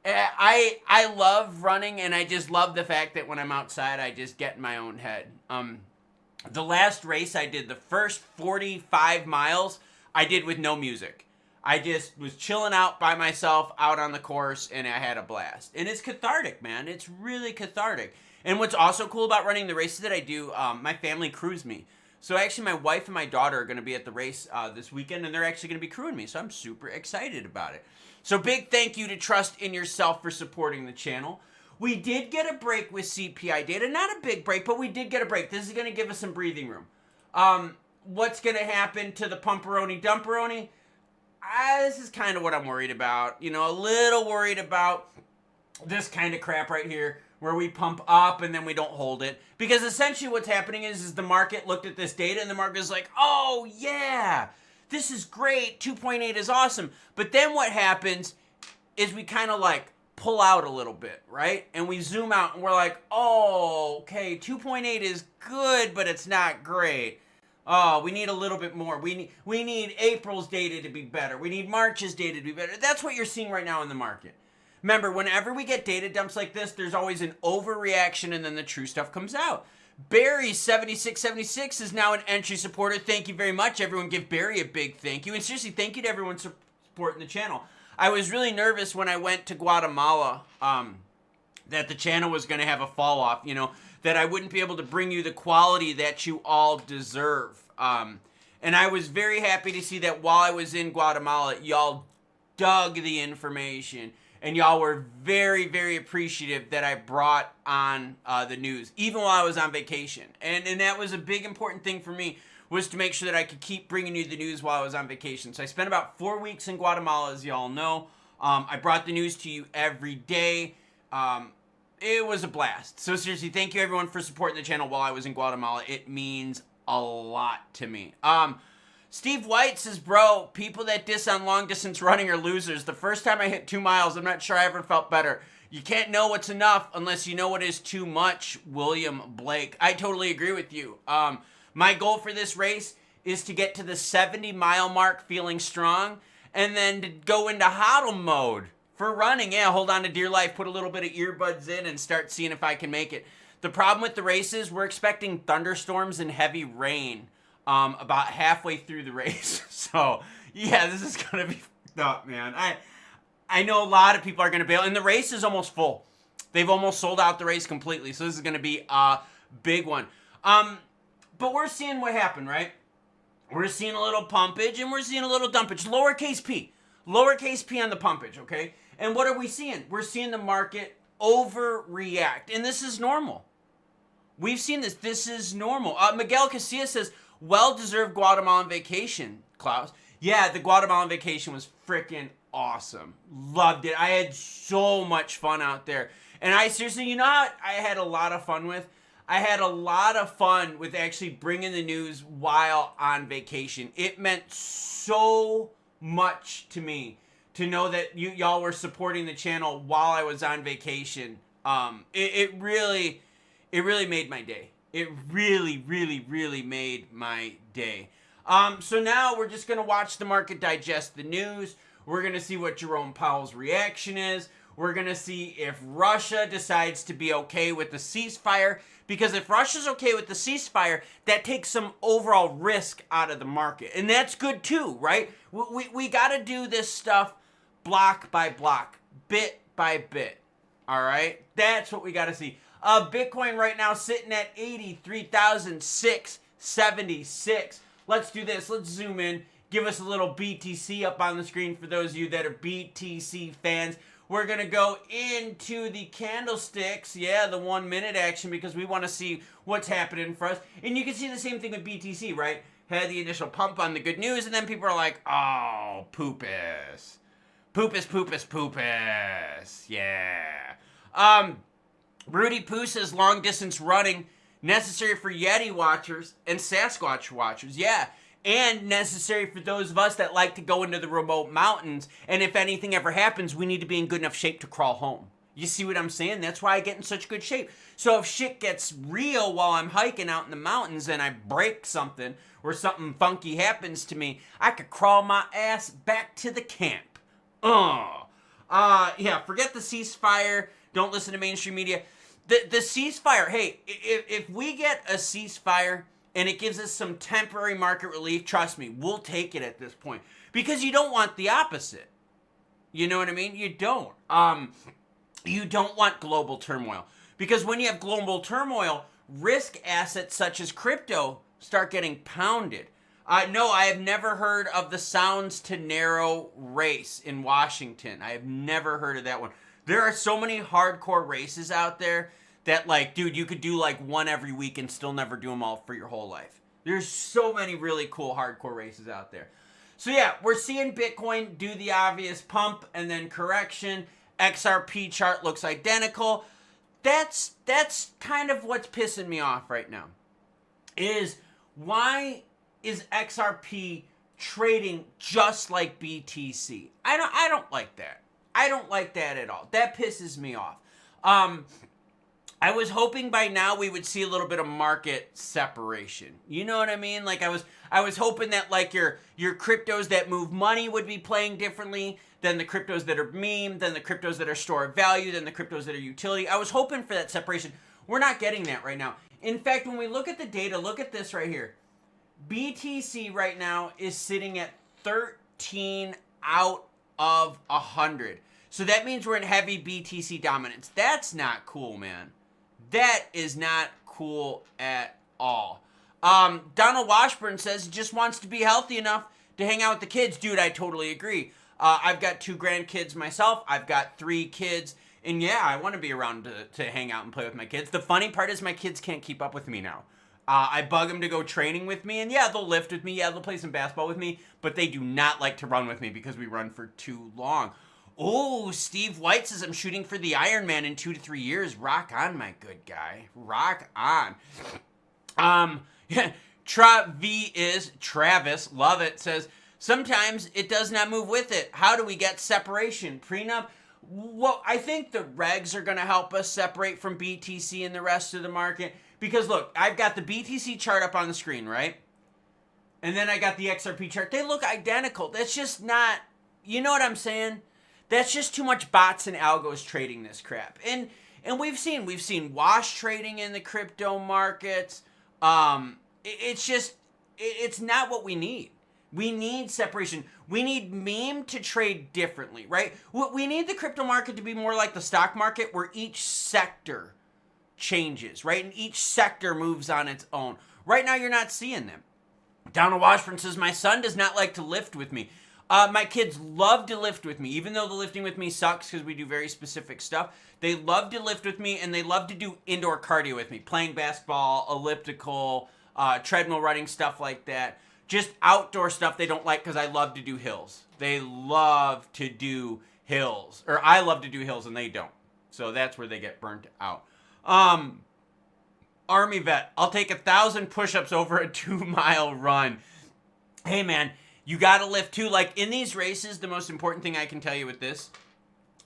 I love running, and I just love the fact that when I'm outside, I just get in my own head. The last race I did, the first 45 miles, I did with no music. I just was chilling out by myself out on the course, and I had a blast. And it's cathartic, man. It's really cathartic. And what's also cool about running the races that I do, my family crews me. So actually, my wife and my daughter are going to be at the race this weekend, and they're actually going to be crewing me. So I'm super excited about it. So big thank you to Trust in Yourself for supporting the channel. We did get a break with CPI data. Not a big break, but we did get a break. This is going to give us some breathing room. What's going to happen to the pumperoni dumperoni? This is kind of what I'm worried about. You know, a little worried about this kind of crap right here, where we pump up and then we don't hold it. Because essentially what's happening is the market looked at this data and the market is like, oh yeah, this is great, 2.8 is awesome. But then what happens is we kind of like pull out a little bit, right? And we zoom out and we're like, oh, okay, 2.8 is good, but it's not great. Oh, we need a little bit more. We need April's data to be better. We need March's data to be better. That's what you're seeing right now in the market. Remember, whenever we get data dumps like this, there's always an overreaction and then the true stuff comes out. Barry7676 is now an entry supporter. Thank you very much. Everyone give Barry a big thank you. And seriously, thank you to everyone supporting the channel. I was really nervous when I went to Guatemala that the channel was going to have a fall off, you know, that I wouldn't be able to bring you the quality that you all deserve. And I was very happy to see that while I was in Guatemala, y'all dug the information. And y'all were very, very appreciative that I brought on the news, even while I was on vacation. And that was a big, important thing for me, was to make sure that I could keep bringing you the news while I was on vacation. So I spent about 4 weeks in Guatemala, as y'all know. I brought the news to you every day. It was a blast. So seriously, thank you everyone for supporting the channel while I was in Guatemala. It means a lot to me. Steve White says, bro, people that diss on long distance running are losers. The first time I hit 2 miles, I'm not sure I ever felt better. You can't know what's enough unless you know what is too much. William Blake. I totally agree with you. My goal for this race is to get to the 70-mile mark feeling strong and then to go into hodl mode for running. Yeah, hold on to dear life, put a little bit of earbuds in and start seeing if I can make it. The problem with the race is we're expecting thunderstorms and heavy rain about halfway through the race. So, yeah, this is going to be fucked up, man. I know a lot of people are going to bail, and the race is almost full. They've almost sold out the race completely, so this is going to be a big one. But we're seeing what happened, right? We're seeing a little pumpage and we're seeing a little dumpage. Lowercase p on the pumpage, okay? And what are we seeing? We're seeing the market overreact. And this is normal. We've seen this. This is normal. Miguel Casillas says, well-deserved Guatemalan vacation, Klaus. Yeah, the Guatemalan vacation was freaking awesome. Loved it. I had so much fun out there. And I seriously, you know what I had a lot of fun with? I had a lot of fun with actually bringing the news while on vacation. It meant so much to me to know that y'all were supporting the channel while I was on vacation. It really made my day. It really made my day. So now we're just going to watch the market digest the news. We're going to see what Jerome Powell's reaction is. We're going to see if Russia decides to be okay with the ceasefire. Because if Russia's okay with the ceasefire, that takes some overall risk out of the market. And that's good too, right? We got to do this stuff block by block, bit by bit. All right? That's what we got to see. Bitcoin right now sitting at 83,676. Let's do this. Let's zoom in. Give us a little BTC up on the screen for those of you that are BTC fans. We're going to go into the candlesticks. Yeah, the 1 minute action because we want to see what's happening for us. And you can see the same thing with BTC, right? Had the initial pump on the good news and then people are like, oh, poopus. Poopus. Yeah. Rudy Poo says long distance running necessary for Yeti watchers and Sasquatch watchers. Yeah. And necessary for those of us that like to go into the remote mountains. And if anything ever happens, we need to be in good enough shape to crawl home. You see what I'm saying? That's why I get in such good shape. So if shit gets real while I'm hiking out in the mountains and I break something or something funky happens to me, I could crawl my ass back to the camp. Yeah, forget the ceasefire. Don't listen to mainstream media. The ceasefire, hey, if we get a ceasefire and it gives us some temporary market relief, trust me, we'll take it at this point. Because you don't want the opposite. You know what I mean? You don't. You don't want global turmoil. Because when you have global turmoil, risk assets such as crypto start getting pounded. No, I have never heard of the Sounds to Narrow race in Washington. I have never heard of that one. There are so many hardcore races out there that, like, dude, you could do like one every week and still never do them all for your whole life. There's so many really cool hardcore races out there. So yeah, we're seeing Bitcoin do the obvious pump and then correction. XRP chart looks identical. That's kind of what's pissing me off right now. Is why is XRP trading just like BTC? I don't like that. I don't like that at all. That pisses me off. I was hoping by now we would see a little bit of market separation. You know what I mean? Like I was hoping that like your cryptos that move money would be playing differently than the cryptos that are meme, than the cryptos that are store of value, than the cryptos that are utility. I was hoping for that separation. We're not getting that right now. In fact, when we look at the data, look at this right here. BTC right now is sitting at 13 out of 100. So that means we're in heavy BTC dominance. That's not cool, man. That is not cool at all. Donald Washburn says he just wants to be healthy enough to hang out with the kids. Dude, I totally agree. I've got 2 grandkids myself. I've got 3 kids. And yeah, I want to be around to hang out and play with my kids. The funny part is my kids can't keep up with me now. I bug them to go training with me. And yeah, they'll lift with me. Yeah, they'll play some basketball with me. But they do not like to run with me because we run for too long. Oh, Steve White says I'm shooting for the Ironman in 2 to 3 years. Rock on, my good guy. Rock on. Travis, love it, says, sometimes it does not move with it. How do we get separation? Prenup? Well, I think the regs are going to help us separate from BTC and the rest of the market. Because look, I've got the BTC chart up on the screen, right? And then I got the XRP chart. They look identical. That's just not, you know what I'm saying? That's just too much bots and algos trading this crap. And we've seen wash trading in the crypto markets. It's not what we need. We need separation. We need meme to trade differently, right? We need the crypto market to be more like the stock market where each sector changes, right? And each sector moves on its own. Right now, you're not seeing them. Donald Washburn says, my son does not like to lift with me. My kids love to lift with me, even though the lifting with me sucks because we do very specific stuff. They love to lift with me, and they love to do indoor cardio with me, playing basketball, elliptical, treadmill running, stuff like that. Just outdoor stuff they don't like because I love to do hills. They love to do hills. Or I love to do hills, and they don't. So that's where they get burnt out. Army vet, I'll take 1,000 push-ups over a 2-mile run. Hey, man, you got to lift too. Like in these races, the most important thing I can tell you with this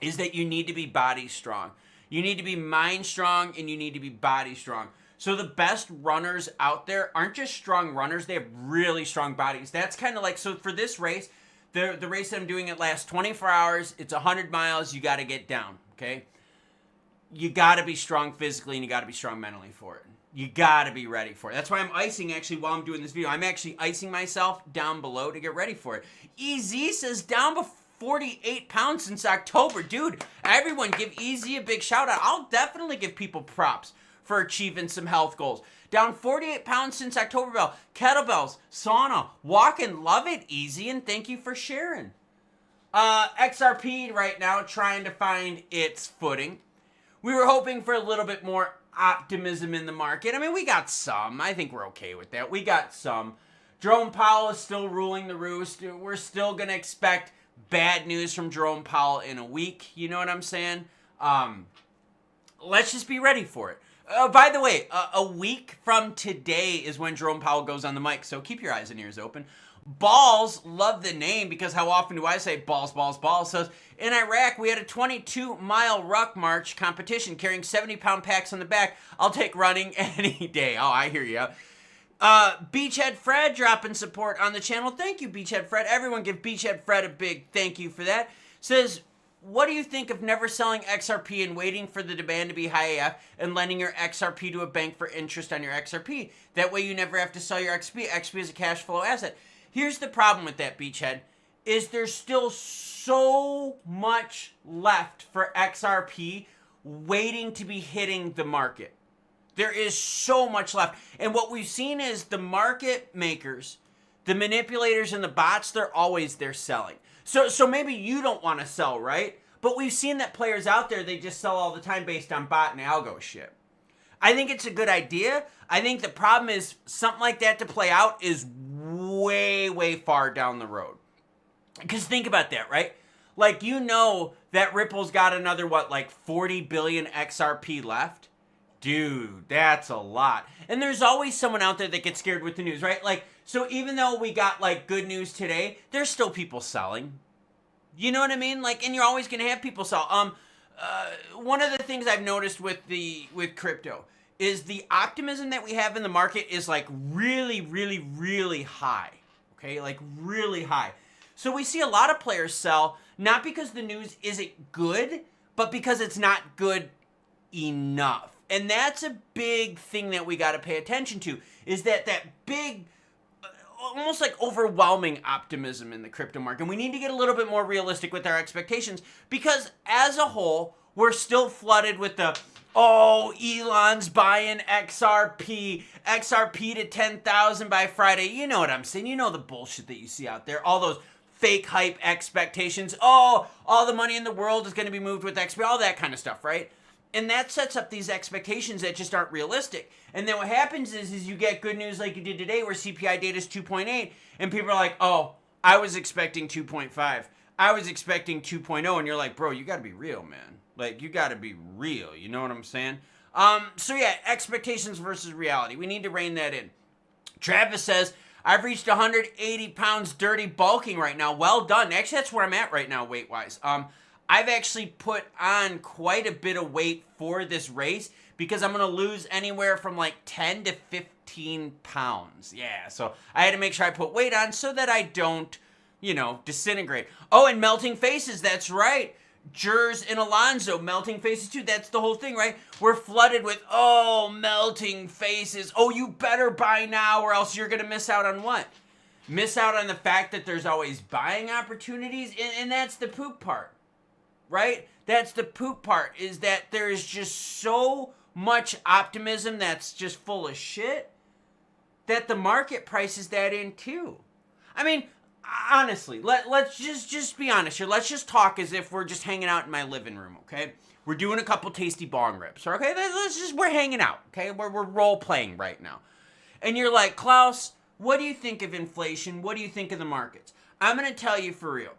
is that you need to be body strong. You need to be mind strong, and you need to be body strong. So the best runners out there aren't just strong runners. They have really strong bodies. That's kind of like, so for this race, the race that I'm doing, it lasts 24 hours. It's 100 miles. You got to get down, okay? You got to be strong physically, and you got to be strong mentally for it. You got to be ready for it. That's why I'm icing, actually, while I'm doing this video. I'm actually icing myself down below to get ready for it. EZ says down 48 pounds since October. Dude, everyone give EZ a big shout out. I'll definitely give people props for achieving some health goals. Down 48 pounds since October. Bell. Kettlebells, sauna, walking. Love it, EZ, and thank you for sharing. XRP right now trying to find its footing. We were hoping for a little bit more optimism in the market. I mean, we got some. I think we're okay with that. We got some. Jerome Powell is still ruling the roost. We're still going to expect bad news from Jerome Powell in a week. You know what I'm saying? Let's just be ready for it. By the way, a week from today is when Jerome Powell goes on the mic, so keep your eyes and ears open. Balls, love the name, because how often do I say balls, balls, balls? So in Iraq, we had a 22-mile ruck march competition carrying 70-pound packs on the back. I'll take running any day. Oh, I hear you. Beachhead Fred dropping support on the channel. Thank you, Beachhead Fred. Everyone give Beachhead Fred a big thank you for that. Says, what do you think of never selling XRP and waiting for the demand to be high AF and lending your XRP to a bank for interest on your XRP? That way you never have to sell your XRP. XRP is a cash flow asset. Here's the problem with that, Beachhead, is there's still so much left for XRP waiting to be hitting the market. There is so much left. And what we've seen is the market makers, the manipulators and the bots, they're always there selling. So maybe you don't want to sell, right? But we've seen that players out there, they just sell all the time based on bot and algo shit. I think it's a good idea. I think the problem is something like that to play out is way, way far down the road. Because think about that, right? Like, you know that Ripple's got another, what, like 40 billion XRP left? Dude, that's a lot. And there's always someone out there that gets scared with the news, right? Like, so even though we got, like, good news today, there's still people selling. You know what I mean? Like, and you're always going to have people sell. One of the things I've noticed with crypto is the optimism that we have in the market is, like, really, really, really high. Okay? Like, really high. So we see a lot of players sell, not because the news isn't good, but because it's not good enough. And that's a big thing that we got to pay attention to, is that big, almost like overwhelming optimism in the crypto market. And we need to get a little bit more realistic with our expectations, because as a whole, we're still flooded with the, oh, Elon's buying XRP to 10,000 by Friday. You know what I'm saying? You know the bullshit that you see out there. All those fake hype expectations. Oh, all the money in the world is going to be moved with XRP. All that kind of stuff, right? And that sets up these expectations that just aren't realistic. And then what happens is you get good news like you did today where CPI data is 2.8 and people are like, oh, I was expecting 2.5. I was expecting 2.0. And you're like, bro, you got to be real, man. Like, you got to be real. You know what I'm saying? So yeah, expectations versus reality. We need to rein that in. Travis says, I've reached 180 pounds dirty bulking right now. Well done. Actually, that's where I'm at right now weight-wise. I've actually put on quite a bit of weight for this race because I'm going to lose anywhere from like 10 to 15 pounds. Yeah, so I had to make sure I put weight on so that I don't, you know, disintegrate. Oh, and melting faces, that's right. Jers and Alonzo, melting faces too. That's the whole thing, right? We're flooded with, oh, melting faces. Oh, you better buy now or else you're going to miss out on what? Miss out on the fact that there's always buying opportunities, and that's the poop part. Right? That's the poop part, is that there is just so much optimism that's just full of shit that the market prices that in too. I mean, honestly, let's just be honest here. Let's just talk as if we're just hanging out in my living room, okay? We're doing a couple tasty bong rips, okay? We're hanging out, okay? We're role playing right now. And you're like, Klaus, what do you think of inflation? What do you think of the markets? I'm going to tell you for real.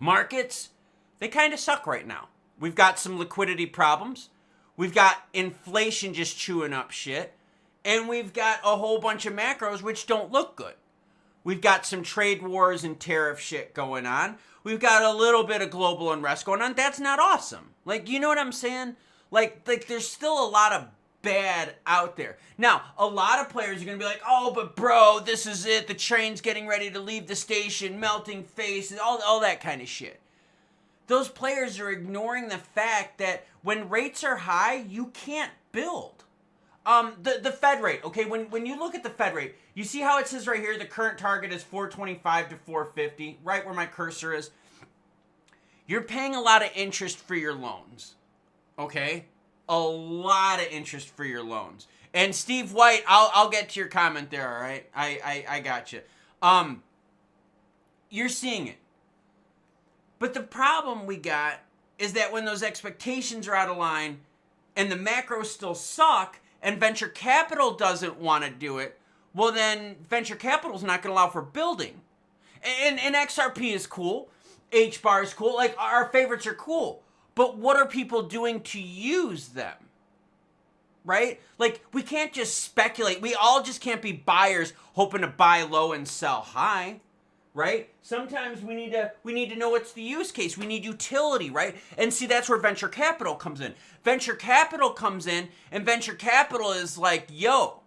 Markets, they kind of suck right now. We've got some liquidity problems. We've got inflation just chewing up shit. And we've got a whole bunch of macros which don't look good. We've got some trade wars and tariff shit going on. We've got a little bit of global unrest going on. That's not awesome. Like, you know what I'm saying? Like there's still a lot of bad out there. Now, a lot of players are going to be like, oh, but bro, this is it. The train's getting ready to leave the station, melting faces, all that kind of shit. Those players are ignoring the fact that when rates are high, you can't build. The Fed rate, okay, when you look at the Fed rate, you see how it says right here, the current target is 425 to 450, right where my cursor is. You're paying a lot of interest for your loans, okay? A lot of interest for your loans. And Steve White, I'll get to your comment there, all right? I got you. You're seeing it. But the problem we got is that when those expectations are out of line and the macros still suck and venture capital doesn't want to do it, well then venture capital is not going to allow for building. And XRP is cool. HBAR is cool. Like, our favorites are cool. But what are people doing to use them? Right? Like, we can't just speculate. We all just can't be buyers hoping to buy low and sell high. Right? Sometimes we need to know what's the use case. We need utility, right? And see, that's where venture capital comes in. Venture capital comes in, and venture capital is like, yo,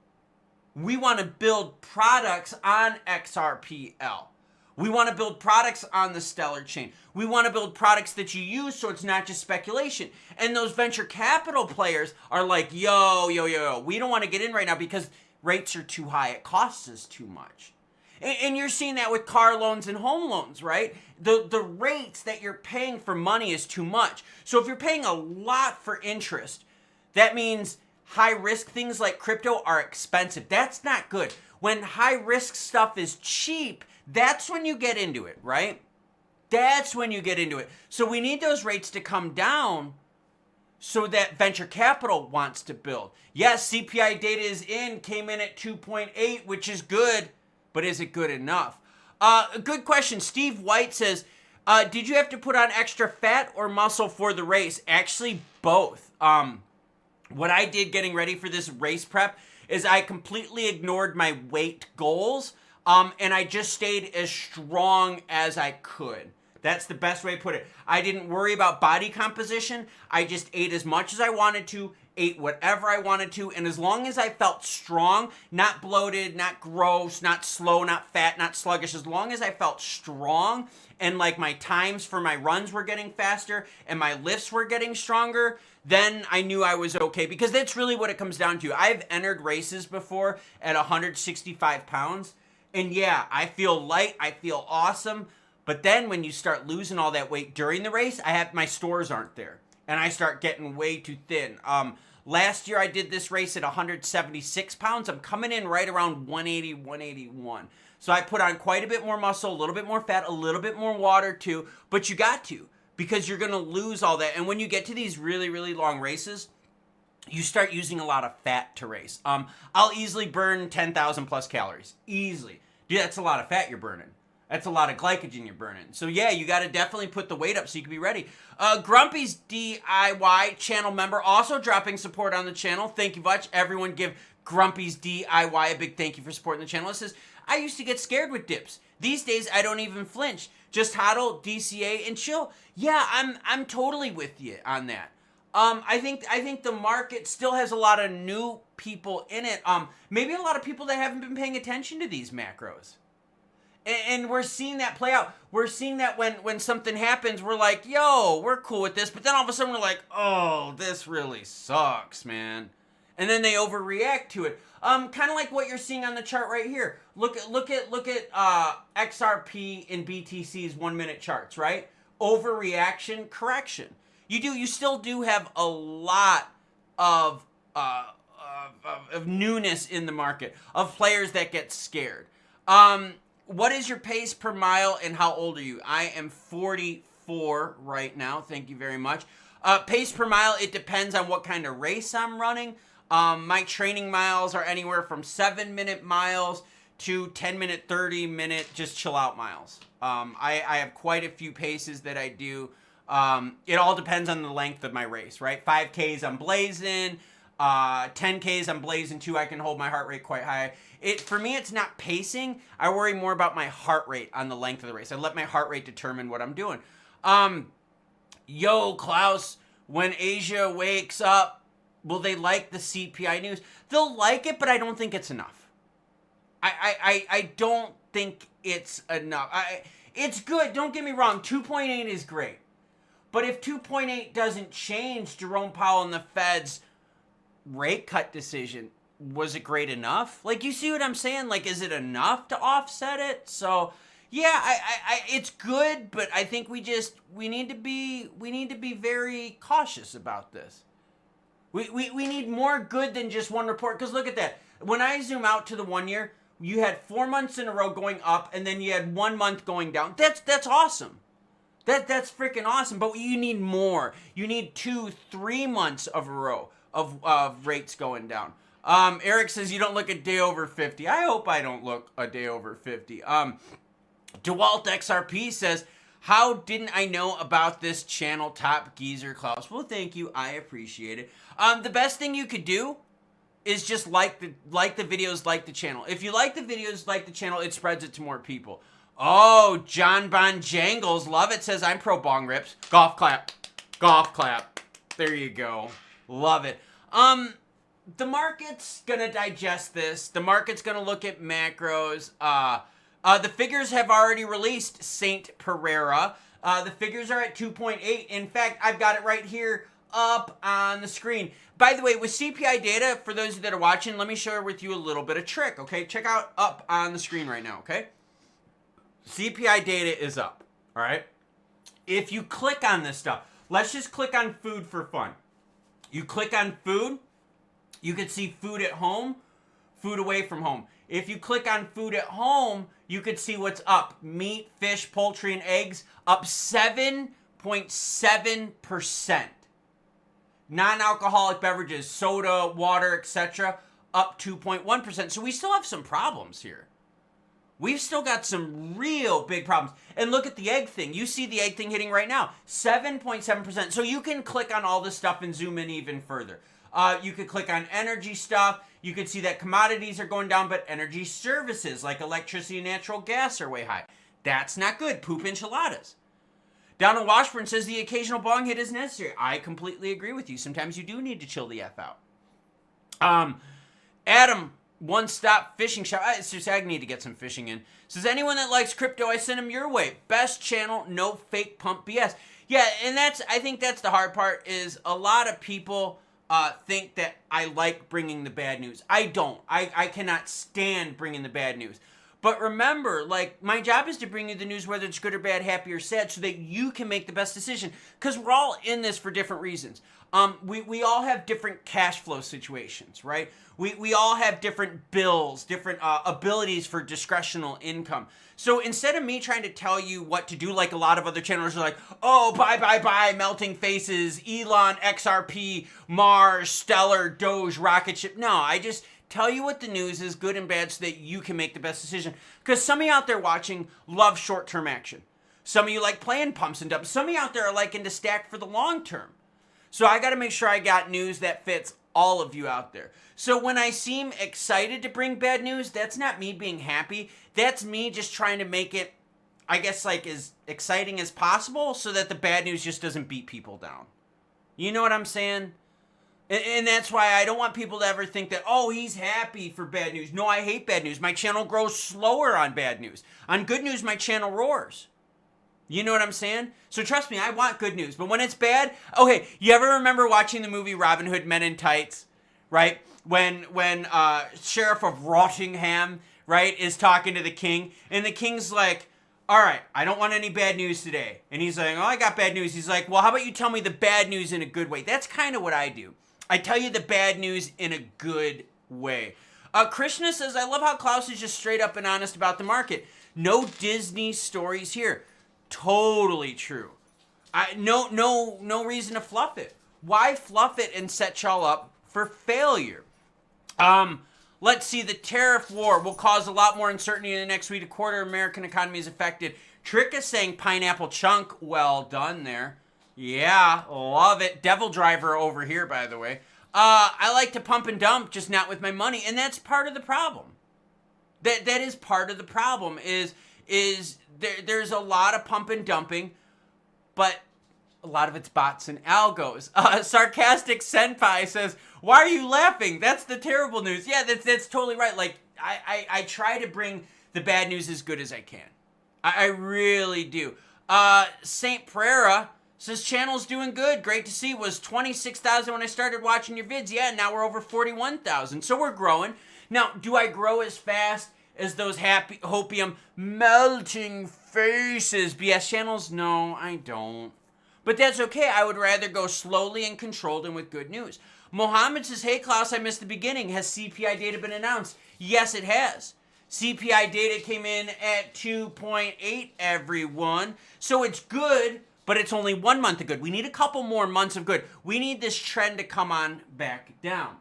we want to build products on XRPL. We want to build products on the Stellar chain. We want to build products that you use so it's not just speculation. And those venture capital players are like, yo, we don't want to get in right now because rates are too high. It costs us too much. And you're seeing that with car loans and home loans, right? The rates that you're paying for money is too much. So if you're paying a lot for interest, that means high risk things like crypto are expensive. That's not good. When high risk stuff is cheap, that's when you get into it, right? That's when you get into it. So we need those rates to come down so that venture capital wants to build. Yes, CPI data is came in at 2.8, which is good. But is it good enough? A good question. Steve White says, did you have to put on extra fat or muscle for the race? Actually, both. What I did getting ready for this race prep is I completely ignored my weight goals, and I just stayed as strong as I could. That's the best way to put it. I didn't worry about body composition. I just ate as much as I wanted to, ate whatever I wanted to, and as long as I felt strong, not bloated, not gross, not slow, not fat, not sluggish, as long as I felt strong and like my times for my runs were getting faster and my lifts were getting stronger, then I knew I was okay, because that's really what it comes down to. I've entered races before at 165 pounds, and yeah, I feel light, I feel awesome, but then when you start losing all that weight during the race, my stores aren't there, and I start getting way too thin. Last year I did this race at 176 pounds. I'm coming in right around 180, 181. So I put on quite a bit more muscle, a little bit more fat, a little bit more water too, but you got to, because you're going to lose all that. And when you get to these really, really long races, you start using a lot of fat to race. I'll easily burn 10,000 plus calories. Easily. Dude, that's a lot of fat you're burning. That's a lot of glycogen you're burning. So yeah, you got to definitely put the weight up so you can be ready. Grumpy's DIY channel member also dropping support on the channel. Thank you much. Everyone give Grumpy's DIY a big thank you for supporting the channel. It says, I used to get scared with dips. These days, I don't even flinch. Just hodl, DCA, and chill. Yeah, I'm totally with you on that. I think the market still has a lot of new people in it. Maybe a lot of people that haven't been paying attention to these macros. And we're seeing that play out. We're seeing that when something happens, we're like, yo, we're cool with this. But then all of a sudden we're like, oh, this really sucks, man. And then they overreact to it. Kind of like what you're seeing on the chart right here. Look at XRP and BTC's 1 minute charts, right? Overreaction, correction. You still do have a lot of of newness in the market, of players that get scared. What is your pace per mile and how old are you? I am 44 right now. Thank you very much. Pace per mile, it depends on what kind of race I'm running. My training miles are anywhere from 7-minute miles to 10-minute, 30-minute, just chill out miles. I have quite a few paces that I do. It all depends on the length of my race, right? 5Ks I'm blazing, 10Ks I'm blazing too. I can hold my heart rate quite high. For me, it's not pacing. I worry more about my heart rate on the length of the race. I let my heart rate determine what I'm doing. Yo, Klaus, when Asia wakes up, will they like the CPI news? They'll like it, but I don't think it's enough. I don't think it's enough. It's good. Don't get me wrong. 2.8 is great. But if 2.8 doesn't change Jerome Powell and the Fed's rate cut decision, was it great enough? Like, you see what I'm saying? Like, is it enough to offset it? So, yeah, it's good, but I think we need to be very cautious about this. We need more good than just one report. Because look at that. When I zoom out to the 1 year, you had 4 months in a row going up, and then you had 1 month going down. That's awesome. That's freaking awesome. But you need more. You need 2-3 months of a row of rates going down. Eric says you don't look a day over 50. I hope I don't look a day over 50. DeWalt XRP says, how didn't I know about this channel, Top Geezer Klaus? Well, thank you. I appreciate it. The best thing you could do is just like the videos, like the channel. If you like the videos, like the channel, it spreads it to more people. Oh, John Bon Jangles, love it, says I'm pro bong rips. Golf clap. Golf clap. There you go. Love it. The market's gonna digest this. The market's gonna look at macros. The figures have already released, Saint Pereira. The figures are at 2.8. In fact, I've got it right here up on the screen. By the way, with CPI data, for those that are watching, let me share with you a little bit of trick, okay? Check out up on the screen right now, okay? CPI data is up, all right? If you click on this stuff, let's just click on food for fun. You click on food, you can see food at home, food away from home. If you click on food at home, you could see what's up. Meat, fish, poultry, and eggs up 7.7%. Non-alcoholic beverages, soda, water, etc., up 2.1%. So we still have some problems here. We've still got some real big problems. And look at the egg thing. You see the egg thing hitting right now. 7.7%. So you can click on all this stuff and zoom in even further. You could click on energy stuff. You could see that commodities are going down, but energy services like electricity and natural gas are way high. That's not good. Poop enchiladas. Down in Washburn says the occasional bong hit is necessary. I completely agree with you. Sometimes you do need to chill the F out. Adam, One Stop Fishing Shop. I need to get some fishing in. Says, anyone that likes crypto, I send them your way. Best channel, no fake pump BS. Yeah, and I think that's the hard part is a lot of people think that I like bringing the bad news. I don't. I cannot stand bringing the bad news. But remember, like, my job is to bring you the news, whether it's good or bad, happy or sad, so that you can make the best decision. Because we're all in this for different reasons. We all have different cash flow situations, right? We all have different bills, different abilities for discretional income. So instead of me trying to tell you what to do, like a lot of other channels are like, oh, buy, melting faces, Elon, XRP, Mars, Stellar, Doge, rocket ship. No, I just tell you what the news is, good and bad, so that you can make the best decision. Because some of you out there watching love short-term action. Some of you like playing pumps and dumps. Some of you out there are liking to stack for the long term. So I got to make sure I got news that fits all of you out there. So when I seem excited to bring bad news, that's not me being happy. That's me just trying to make it, I guess, like as exciting as possible so that the bad news just doesn't beat people down. You know what I'm saying? And that's why I don't want people to ever think that, oh, he's happy for bad news. No, I hate bad news. My channel grows slower on bad news. On good news, my channel roars. You know what I'm saying? So trust me, I want good news. But when it's bad, okay, you ever remember watching the movie Robin Hood Men in Tights, right? When Sheriff of Rottingham, right, is talking to the king, and the king's like, all right, I don't want any bad news today. And he's like, oh, I got bad news. He's like, well, how about you tell me the bad news in a good way? That's kind of what I do. I tell you the bad news in a good way. Krishna says, I love how Klaus is just straight up and honest about the market. No Disney stories here. Totally true. No reason to fluff it. Why fluff it and set y'all up for failure? Let's see. The tariff war will cause a lot more uncertainty in the next week. A quarter of American economy is affected. Trick is saying pineapple chunk. Well done there. Yeah, love it. Devil driver over here, by the way. I like to pump and dump, just not with my money, and that's part of the problem. That is part of the problem. There's a lot of pump and dumping, but a lot of it's bots and algos. Sarcastic Senpai says, why are you laughing? That's the terrible news. Yeah, that's totally right. Like, I try to bring the bad news as good as I can. I really do. Saint Pereira says, channel's doing good. Great to see. It was 26,000 when I started watching your vids. Yeah, now we're over 41,000. So we're growing. Now, do I grow as fast as those happy hopium melting faces BS channels? No, I don't. But that's okay. I would rather go slowly and controlled and with good news. Mohammed says, hey, Klaus, I missed the beginning. Has CPI data been announced? Yes, it has. CPI data came in at 2.8, everyone. So it's good, but it's only 1 month of good. We need a couple more months of good. We need this trend to come on back down.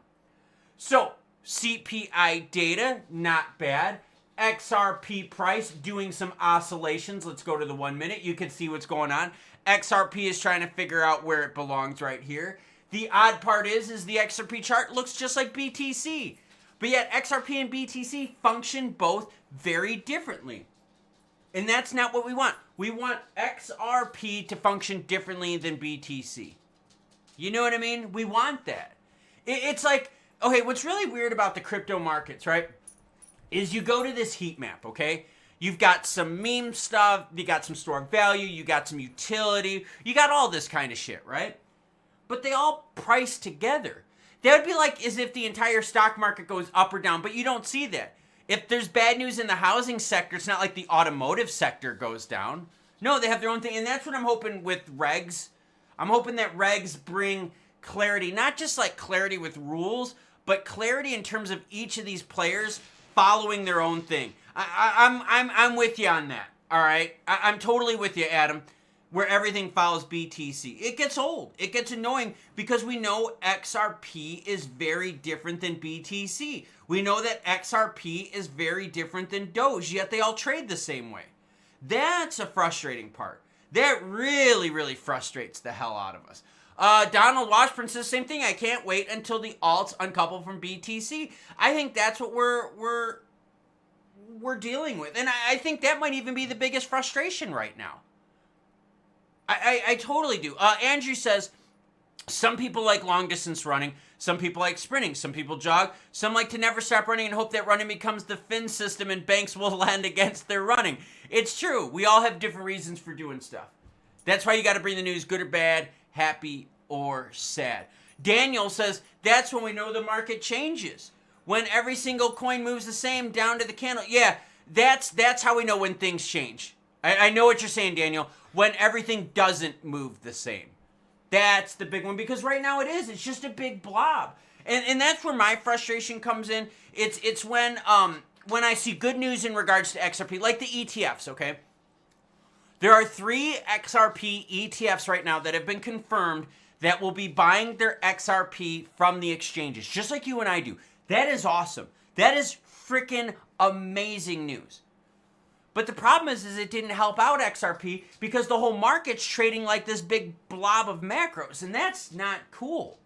So CPI data, not bad. XRP price doing some oscillations. Let's go to the 1 minute. You can see what's going on. XRP is trying to figure out where it belongs right here. The odd part is the XRP chart looks just like BTC. But yet XRP and BTC function both very differently. And that's not what we want. We want XRP to function differently than BTC. You know what I mean? We want that. It's like, okay, what's really weird about the crypto markets, right, is you go to this heat map, okay? You've got some meme stuff, you got some stored value, you got some utility, you got all this kind of shit, right? But they all price together. That would be like as if the entire stock market goes up or down, but you don't see that. If there's bad news in the housing sector, it's not like the automotive sector goes down. No, they have their own thing, and that's what I'm hoping with regs. I'm hoping that regs bring clarity, not just like clarity with rules, but clarity in terms of each of these players following their own thing. I'm with you on that. All right, I'm totally with you, Adam. Where everything follows BTC. It gets old. It gets annoying because we know XRP is very different than BTC. We know that XRP is very different than Doge, yet they all trade the same way. That's a frustrating part. That really, really frustrates the hell out of us. Donald Washburn says the same thing. I can't wait until the alts uncouple from BTC. I think that's what we're dealing with. And I think that might even be the biggest frustration right now. I totally do. Andrew says, some people like long distance running, some people like sprinting, some people jog, some like to never stop running and hope that running becomes the fin system and banks will land against their running. It's true. We all have different reasons for doing stuff. That's why you got to bring the news, good or bad, happy or sad. Daniel says, that's when we know the market changes. When every single coin moves the same down to the candle. Yeah, that's how we know when things change. I know what you're saying, Daniel. When everything doesn't move the same. That's the big one, because right now it is. It's just a big blob. And that's where my frustration comes in. It's when I see good news in regards to XRP, like the ETFs, okay? There are 3 XRP ETFs right now that have been confirmed that will be buying their XRP from the exchanges, just like you and I do. That is awesome. That is freaking amazing news. But the problem is it didn't help out XRP because the whole market's trading like this big blob of macros, and that's not cool.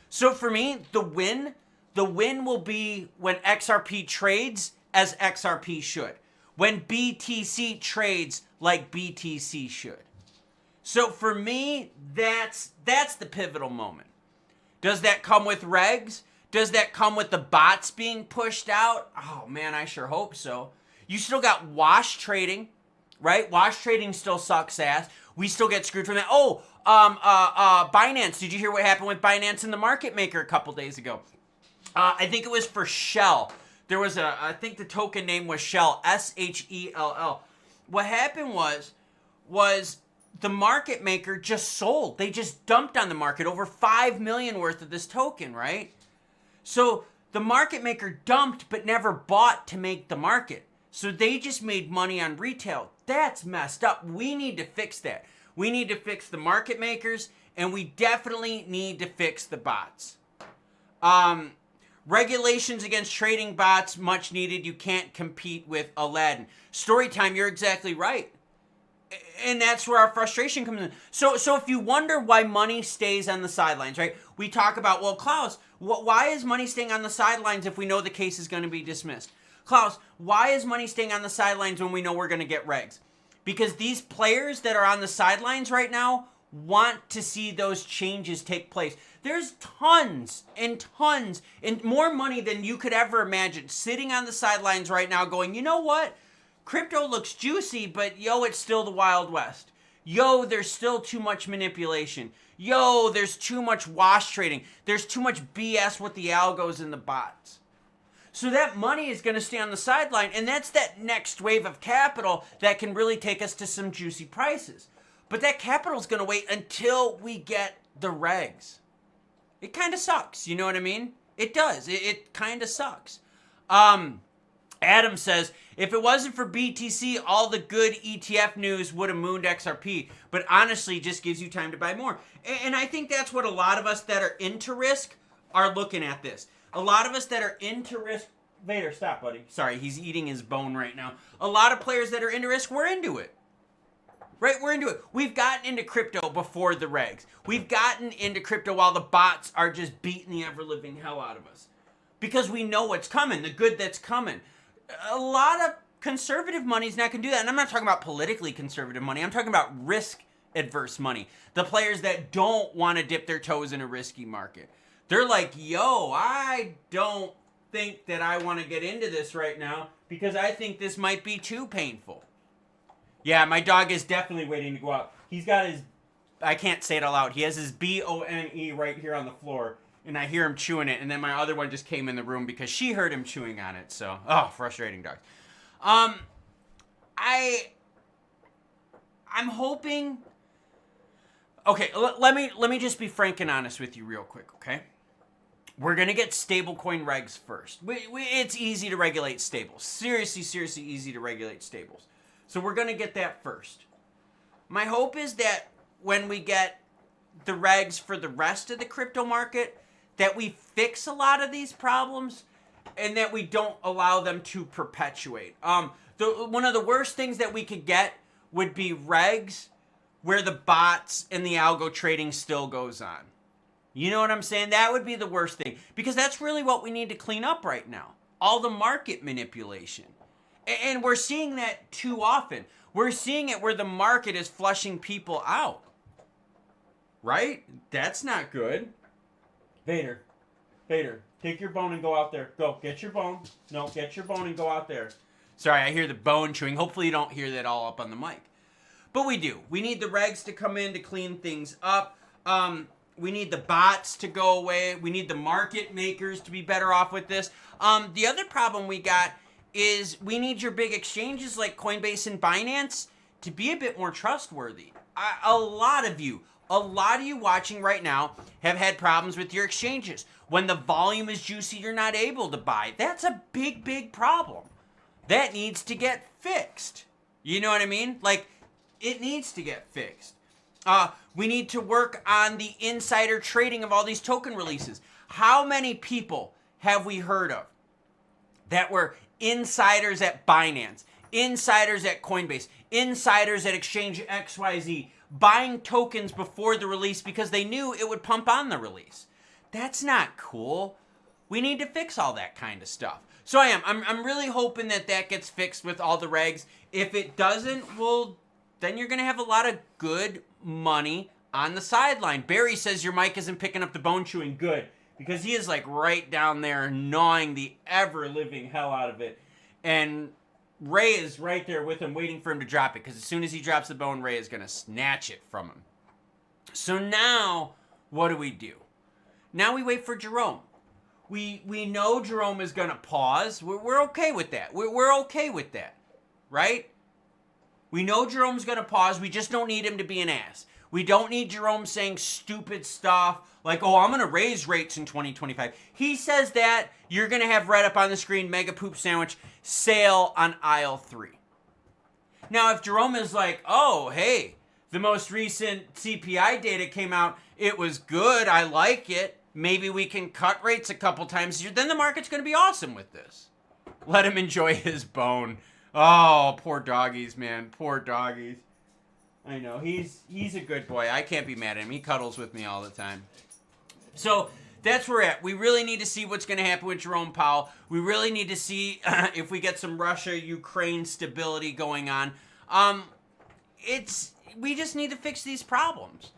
So for me, the win will be when XRP trades as XRP should. When BTC trades like BTC should. So for me, that's the pivotal moment. Does that come with regs? Does that come with the bots being pushed out? Oh man, I sure hope so. You still got wash trading, right? Wash trading still sucks ass. We still get screwed from that. Oh, Binance. Did you hear what happened with Binance and the market maker a couple days ago? I think it was for Shell. There was I think the token name was Shell, SHELL. What happened was the market maker just sold. They just dumped on the market over 5 million worth of this token, right? So the market maker dumped but never bought to make the market. So they just made money on retail. That's messed up. We need to fix that. We need to fix the market makers, and we definitely need to fix the bots. Regulations against trading bots, much needed. You can't compete with Aladdin. Storytime, you're exactly right. And that's where our frustration comes in. So if you wonder why money stays on the sidelines, right? We talk about, well, Klaus, why is money staying on the sidelines if we know the case is going to be dismissed? Klaus, why is money staying on the sidelines when we know we're going to get regs? Because these players that are on the sidelines right now want to see those changes take place. There's tons and tons and more money than you could ever imagine sitting on the sidelines right now going, you know what? Crypto looks juicy, but yo, it's still the Wild West. Yo, there's still too much manipulation. Yo, there's too much wash trading. There's too much BS with the algos and the bots. So that money is going to stay on the sideline, and that's that next wave of capital that can really take us to some juicy prices. But that capital is going to wait until we get the regs. It kind of sucks, you know what I mean? It does. It kind of sucks. Adam says, if it wasn't for BTC, all the good ETF news would have mooned XRP. But honestly, just gives you time to buy more. And I think that's what a lot of us that are into risk are looking at this. A lot of us that are into risk... Vader, stop, buddy. Sorry, he's eating his bone right now. A lot of players that are into risk, we're into it. Right, we're into it. We've gotten into crypto before the regs. We've gotten into crypto while the bots are just beating the ever-living hell out of us. Because we know what's coming, the good that's coming. A lot of conservative money is not going to do that. And I'm not talking about politically conservative money. I'm talking about risk-adverse money. The players that don't want to dip their toes in a risky market. They're like, yo, I don't think that I want to get into this right now because I think this might be too painful. Yeah, my dog is definitely waiting to go out. He's got his, I can't say it out loud. He has his BONE right here on the floor, and I hear him chewing it, and then my other one just came in the room because she heard him chewing on it, so, frustrating dogs. I'm hoping, okay, let me just be frank and honest with you real quick, okay? We're going to get stablecoin regs first. It's easy to regulate stables. Seriously easy to regulate stables. So we're going to get that first. My hope is that when we get the regs for the rest of the crypto market, that we fix a lot of these problems and that we don't allow them to perpetuate. One of the worst things that we could get would be regs where the bots and the algo trading still goes on. You know what I'm saying? That would be the worst thing. Because that's really what we need to clean up right now. All the market manipulation. And we're seeing that too often. We're seeing it where the market is flushing people out. Right? That's not good. Vader, take your bone and go out there. Go, get your bone. No, get your bone and go out there. Sorry, I hear the bone chewing. Hopefully you don't hear that all up on the mic. But we do. We need the regs to come in to clean things up. We need the bots to go away. We need the market makers to be better off with this. The other problem we got is we need your big exchanges like Coinbase and Binance to be a bit more trustworthy. A lot of you watching right now have had problems with your exchanges. When the volume is juicy, you're not able to buy. That's a big problem. That needs to get fixed. You know what I mean? Like, it needs to get fixed. We need to work on the insider trading of all these token releases. How many people have we heard of that were insiders at Binance, insiders at Coinbase, insiders at Exchange XYZ, buying tokens before the release because they knew it would pump on the release? That's not cool. We need to fix all that kind of stuff. So I'm really hoping that gets fixed with all the regs. If it doesn't, well, then you're going to have a lot of good money on the sideline. Barry says your mic isn't picking up the bone chewing. Good. Because he is like right down there gnawing the ever-living hell out of it. And Ray is right there with him waiting for him to drop it. Because as soon as he drops the bone, Ray is going to snatch it from him. So now, what do? Now we wait for Jerome. We know Jerome is going to pause. We're okay with that. We're okay with that. Right? We know Jerome's going to pause. We just don't need him to be an ass. We don't need Jerome saying stupid stuff like, oh, I'm going to raise rates in 2025. He says that, you're going to have right up on the screen, mega poop sandwich, sale on aisle 3. Now, if Jerome is like, oh, hey, the most recent CPI data came out, it was good, I like it, maybe we can cut rates a couple times a year, then the market's going to be awesome with this. Let him enjoy his bone. Oh, poor doggies, man. Poor doggies. I know. He's a good boy. I can't be mad at him. He cuddles with me all the time. So that's where we're at. We really need to see what's going to happen with Jerome Powell. We really need to see if we get some Russia-Ukraine stability going on. We just need to fix these problems.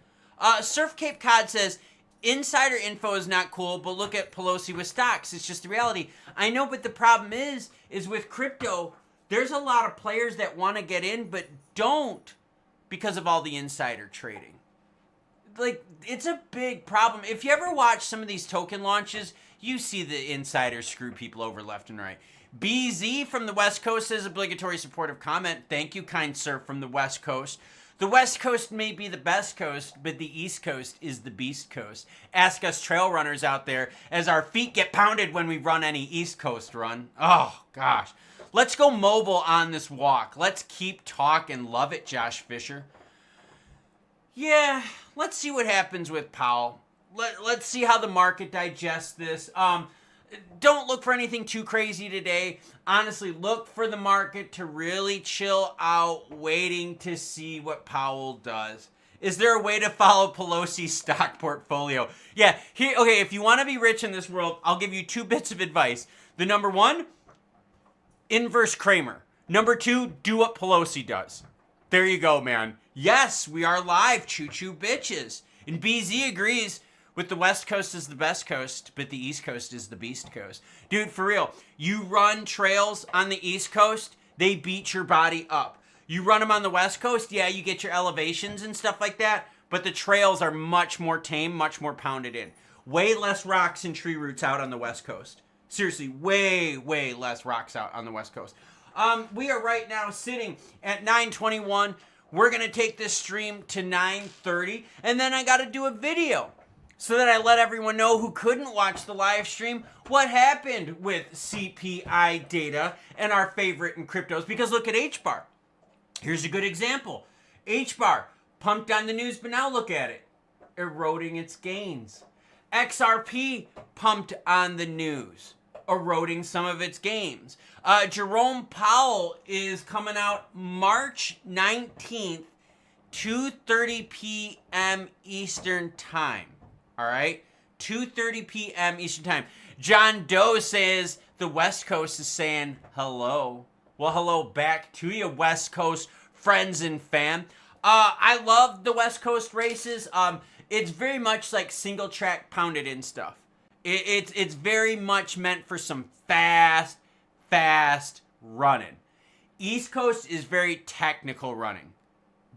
Surf Cape Cod says, insider info is not cool, but look at Pelosi with stocks. It's just the reality. I know, but the problem is with crypto, there's a lot of players that want to get in, but don't because of all the insider trading. Like, it's a big problem. If you ever watch some of these token launches, you see the insiders screw people over left and right. BZ from the West Coast says obligatory supportive comment. Thank you, kind sir, from the West Coast. The West Coast may be the best coast, but the East Coast is the beast coast. Ask us trail runners out there as our feet get pounded when we run any East Coast run. Oh, gosh. Let's go mobile on this walk. Let's keep talking. Love it, Josh Fisher. Yeah, let's see what happens with Powell. Let's see how the market digests this. Don't look for anything too crazy today. Honestly, look for the market to really chill out, waiting to see what Powell does. Is there a way to follow Pelosi's stock portfolio? Yeah, okay, if you want to be rich in this world, I'll give you 2 bits of advice. The number 1, inverse Kramer. Number 2, do what Pelosi does. There you go, man. Yes, we are live, choo-choo bitches. And BZ agrees with the West Coast is the best coast, but the East Coast is the beast coast. Dude, for real, you run trails on the East Coast, they beat your body up. You run them on the West Coast, yeah, you get your elevations and stuff like that, but the trails are much more tame, much more pounded in. Way less rocks and tree roots out on the West Coast. Seriously, way, way less rocks out on the West Coast. We are right now sitting at 9:21. We're going to take this stream to 9:30, and then I got to do a video so that I let everyone know who couldn't watch the live stream what happened with CPI data and our favorite in cryptos. Because look at HBAR. Here's a good example. HBAR pumped on the news, but now look at it, eroding its gains. XRP pumped on the news, eroding some of its gains. Jerome Powell is coming out March 19th, 2:30 p.m. Eastern Time. All right? 2:30 p.m. Eastern Time. John Doe says the West Coast is saying hello. Well, hello back to you, West Coast friends and fam. I love the West Coast races. It's very much like single track pounded in stuff. It's very much meant for some fast running. East Coast is very technical running.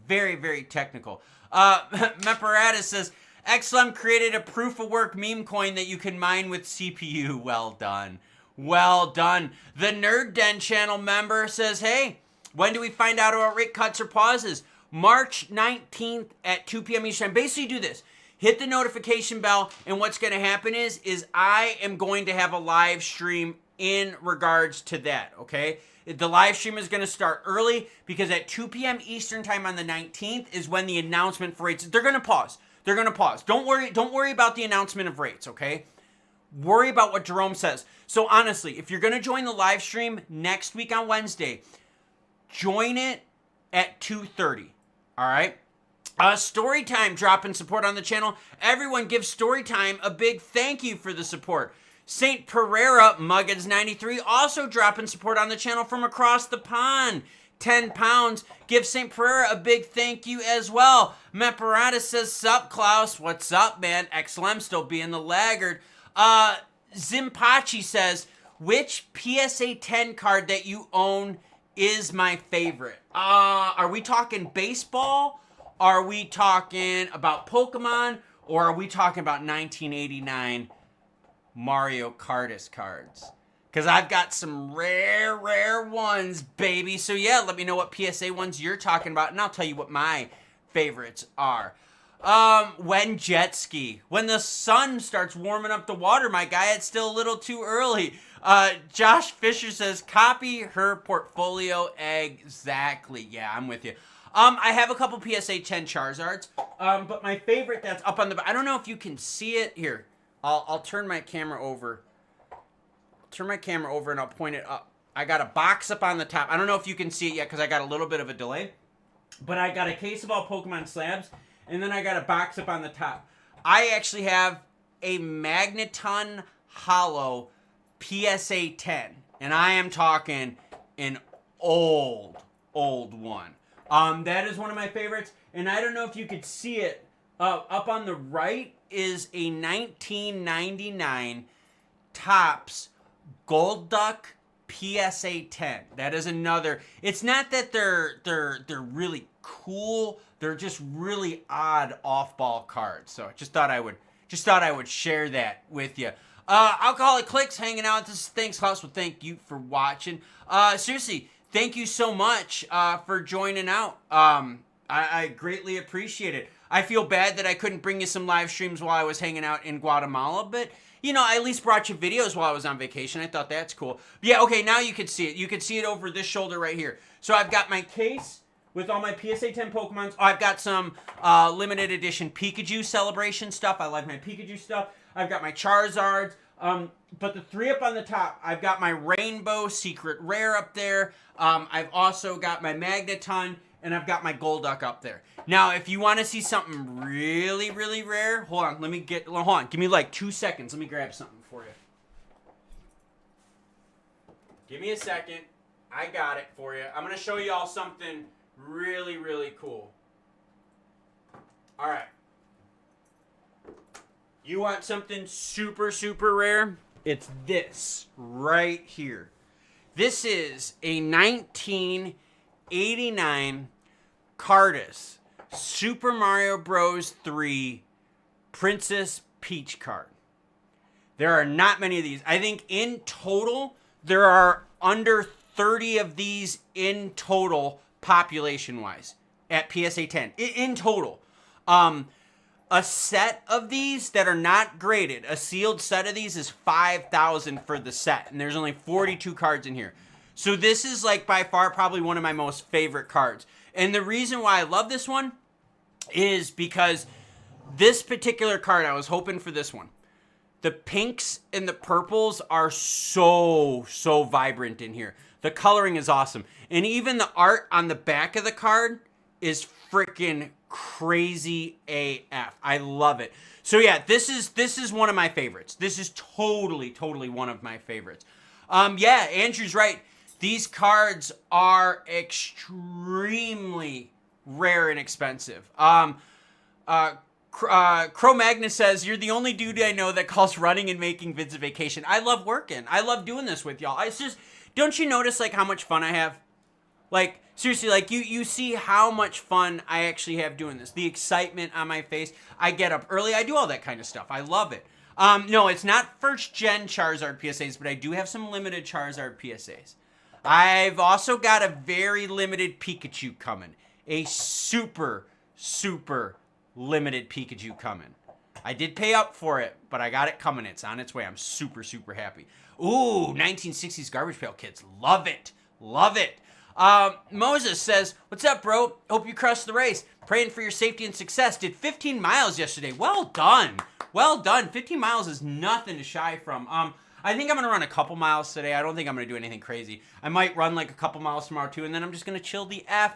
Very, very technical. Meparatus says, XLM created a proof of work meme coin that you can mine with CPU. Well done. Well done. The Nerd Den channel member says, hey, when do we find out about rate cuts or pauses? March 19th at 2 p.m. Eastern Time. Basically do this. Hit the notification bell, and what's going to happen is I am going to have a live stream in regards to that, okay? The live stream is going to start early because at 2 p.m. Eastern Time on the 19th is when the announcement for rates, they're going to pause. They're going to pause. Don't worry about the announcement of rates, okay? Worry about what Jerome says. So honestly, if you're going to join the live stream next week on Wednesday, join it at 2:30, all right? Storytime dropping support on the channel. Everyone give Storytime a big thank you for the support. St. Pereira Muggins93 also dropping support on the channel from across the pond. 10 pounds. Give St. Pereira a big thank you as well. Meparatus says, sup, Klaus? What's up, man? XLM still being the laggard. Zimpachi says, which PSA 10 card that you own is my favorite? Are we talking baseball? Are we talking about Pokemon? Or are we talking about 1989 Mario Kart cards? because I've got some rare ones, baby. So yeah, let me know what PSA ones you're talking about, and I'll tell you what my favorites are. When jet ski. When the sun starts warming up the water, my guy, it's still a little too early. Josh Fisher says, copy her portfolio exactly. Yeah, I'm with you. I have a couple PSA 10 Charizards, but my favorite that's up on the... I don't know if you can see it. Here, I'll turn my camera over. Turn my camera over and I'll point it up. I got a box up on the top. I don't know if you can see it yet because I got a little bit of a delay. But I got a case of all Pokemon slabs, and then I got a box up on the top. I actually have a Magneton Hollow PSA 10, and I am talking an old one. That is one of my favorites, and I don't know if you could see it. Up on the right is a 1999 Topps Gold Duck PSA 10. That is another. It's not that they're really cool. They're just really odd off-ball cards. So just thought I would share that with you. Alcoholic Clicks hanging out. Thanks, Klaus. Well, thank you for watching. Seriously, thank you so much for joining out. I greatly appreciate it. I feel bad that I couldn't bring you some live streams while I was hanging out in Guatemala, but you know, I at least brought you videos while I was on vacation. I thought that's cool. But yeah, okay, now you can see it. You can see it over this shoulder right here. So I've got my case with all my PSA 10 Pokemons. I've got some limited edition Pikachu celebration stuff. I like my Pikachu stuff. I've got my Charizards. But the three up on the top, I've got my Rainbow Secret Rare up there. I've also got my Magneton, and I've got my Golduck up there. Now, if you want to see something really, really rare, hold on. Give me like 2 seconds. Let me grab something for you. Give me a second. I got it for you. I'm going to show you all something really, really cool. All right. You want something super, super rare? It's this right here. This is a 1989 Cardus Super Mario Bros. 3 Princess Peach card. There are not many of these. I think in total, there are under 30 of these in total, population-wise, at PSA 10. In total. A set of these that are not graded, a sealed set of these is $5,000 for the set, and there's only 42 cards in here. So this is like by far probably one of my most favorite cards. And the reason why I love this one is because this particular card, I was hoping for this one. The pinks and the purples are so vibrant in here. The coloring is awesome. And even the art on the back of the card is freaking crazy AF. I love it. So yeah, this is one of my favorites. This is totally one of my favorites. Yeah, Andrew's right. These cards are extremely rare and expensive. Cro-Magnus says, you're the only dude I know that calls running and making vids a vacation. I love working. I love doing this with y'all. It's just, don't you notice like how much fun I have? Like, seriously, like you see how much fun I actually have doing this. The excitement on my face. I get up early. I do all that kind of stuff. I love it. No, it's not first gen Charizard PSAs, but I do have some limited Charizard PSAs. I've also got a very limited Pikachu coming. A super limited Pikachu coming. I did pay up for it, but I got it coming. It's on its way. I'm super happy. Ooh, 1960s Garbage Pail Kids. Love it. Love it. Moses says, what's up, bro? Hope you crushed the race. Praying for your safety and success. Did 15 miles yesterday. Well done. Well done. 15 miles is nothing to shy from. I think I'm going to run a couple miles today. I don't think I'm going to do anything crazy. I might run like a couple miles tomorrow too, and then I'm just going to chill the F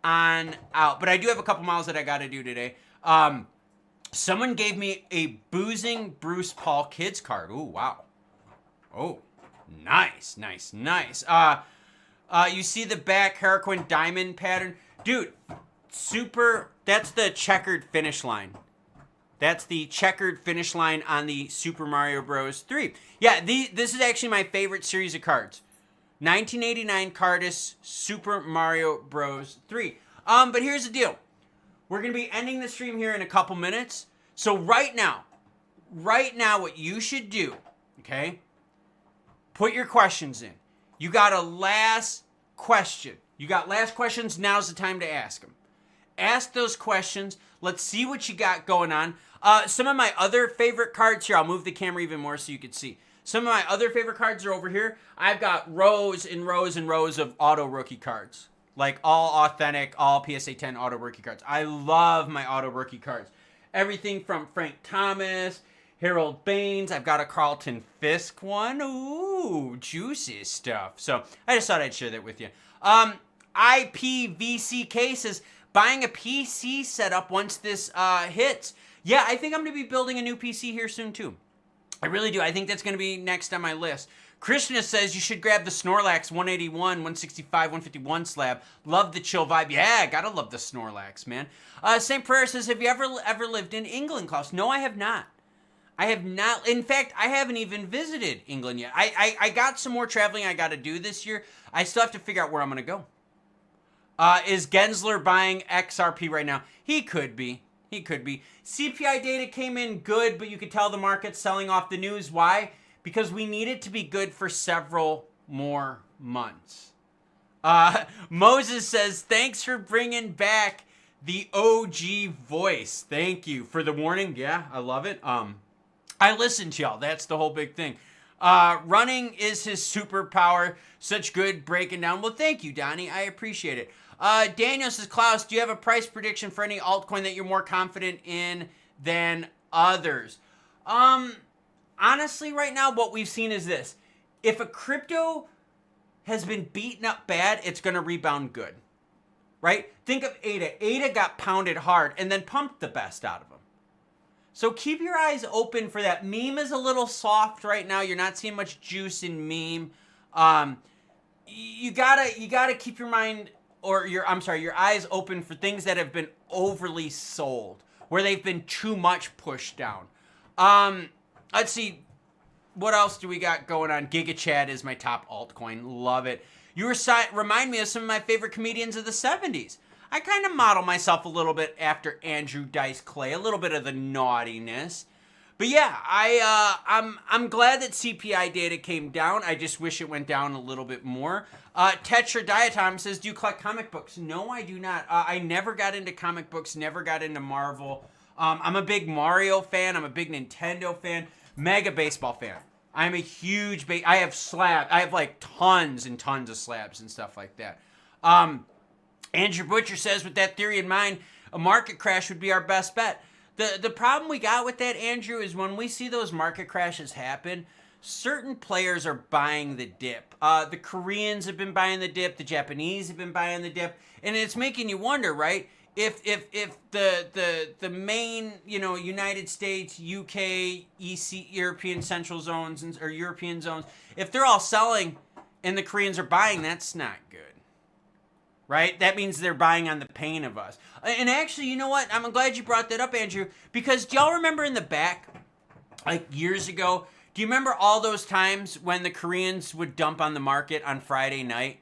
on out. But I do have a couple miles that I got to do today. Someone gave me a Boozing Bruce Paul Kids card. Ooh, wow. Oh, nice. You see the back Hurricane Diamond pattern? Dude, that's the checkered finish line. That's the checkered finish line on the Super Mario Bros. 3. Yeah, this is actually my favorite series of cards. 1989 Cardus Super Mario Bros. 3. But here's the deal. We're going to be ending the stream here in a couple minutes. So right now, what you should do, okay? Put your questions in. You got a last question. You got last questions. Now's the time to ask them. Ask those questions. Let's see what you got going on. Some of my other favorite cards here. I'll move the camera even more so you can see. Some of my other favorite cards are over here. I've got rows and rows and rows of auto rookie cards. Like all authentic, all PSA 10 auto rookie cards. I love my auto rookie cards. Everything from Frank Thomas, Harold Baines. I've got a Carlton Fisk one. Ooh, juicy stuff. So I just thought I'd share that with you. IPVC cases. Buying a PC setup once this hits. Yeah, I think I'm going to be building a new PC here soon too. I really do. I think that's going to be next on my list. Krishna says you should grab the Snorlax 181, 165, 151 slab. Love the chill vibe. Yeah, gotta love the Snorlax, man. St. Prayer says, have you ever lived in England, Klaus? No, I have not. I have not. In fact, I haven't even visited England yet. I got some more traveling I got to do this year. I still have to figure out where I'm going to go. Is Gensler buying XRP right now? He could be. He could be. CPI data came in good, but you could tell the market's selling off the news. Why? Because we need it to be good for several more months. Moses says, thanks for bringing back the OG voice. Thank you for the warning. Yeah, I love it. I listen to y'all. That's the whole big thing. Running is his superpower. Such good breaking down. Well, thank you, Donnie. I appreciate it. Daniel says, Klaus, do you have a price prediction for any altcoin that you're more confident in than others? Honestly, right now, what we've seen is this. If a crypto has been beaten up bad, it's going to rebound good, right? Think of ADA. ADA got pounded hard and then pumped the best out of them. So keep your eyes open for that. Meme is a little soft right now. You're not seeing much juice in meme. You gotta keep your mind your eyes open for things that have been overly sold, where they've been too much pushed down. Let's see. What else do we got going on? GigaChad is my top altcoin. Love it. You remind me of some of my favorite comedians of the 70s. I kind of model myself a little bit after Andrew Dice Clay, a little bit of the naughtiness. But yeah, I'm glad that CPI data came down. I just wish it went down a little bit more. Tetradiatom says, do you collect comic books? No, I do not. I never got into comic books, never got into Marvel. I'm a big Mario fan. I'm a big Nintendo fan. Mega baseball fan. I'm a huge I have like tons and tons of slabs and stuff like that. Andrew Butcher says, with that theory in mind, a market crash would be our best bet. The problem we got with that, Andrew, is when we see those market crashes happen, certain players are buying the dip. The Koreans have been buying the dip. The Japanese have been buying the dip. And it's making you wonder, right? If the main, United States, UK, EC, European Central Zones, or European zones, if they're all selling and the Koreans are buying, that's not good. Right? That means they're buying on the pain of us. And actually, you know what? I'm glad you brought that up, Andrew, because do y'all remember in the back, like years ago, do you remember all those times when the Koreans would dump on the market on Friday night?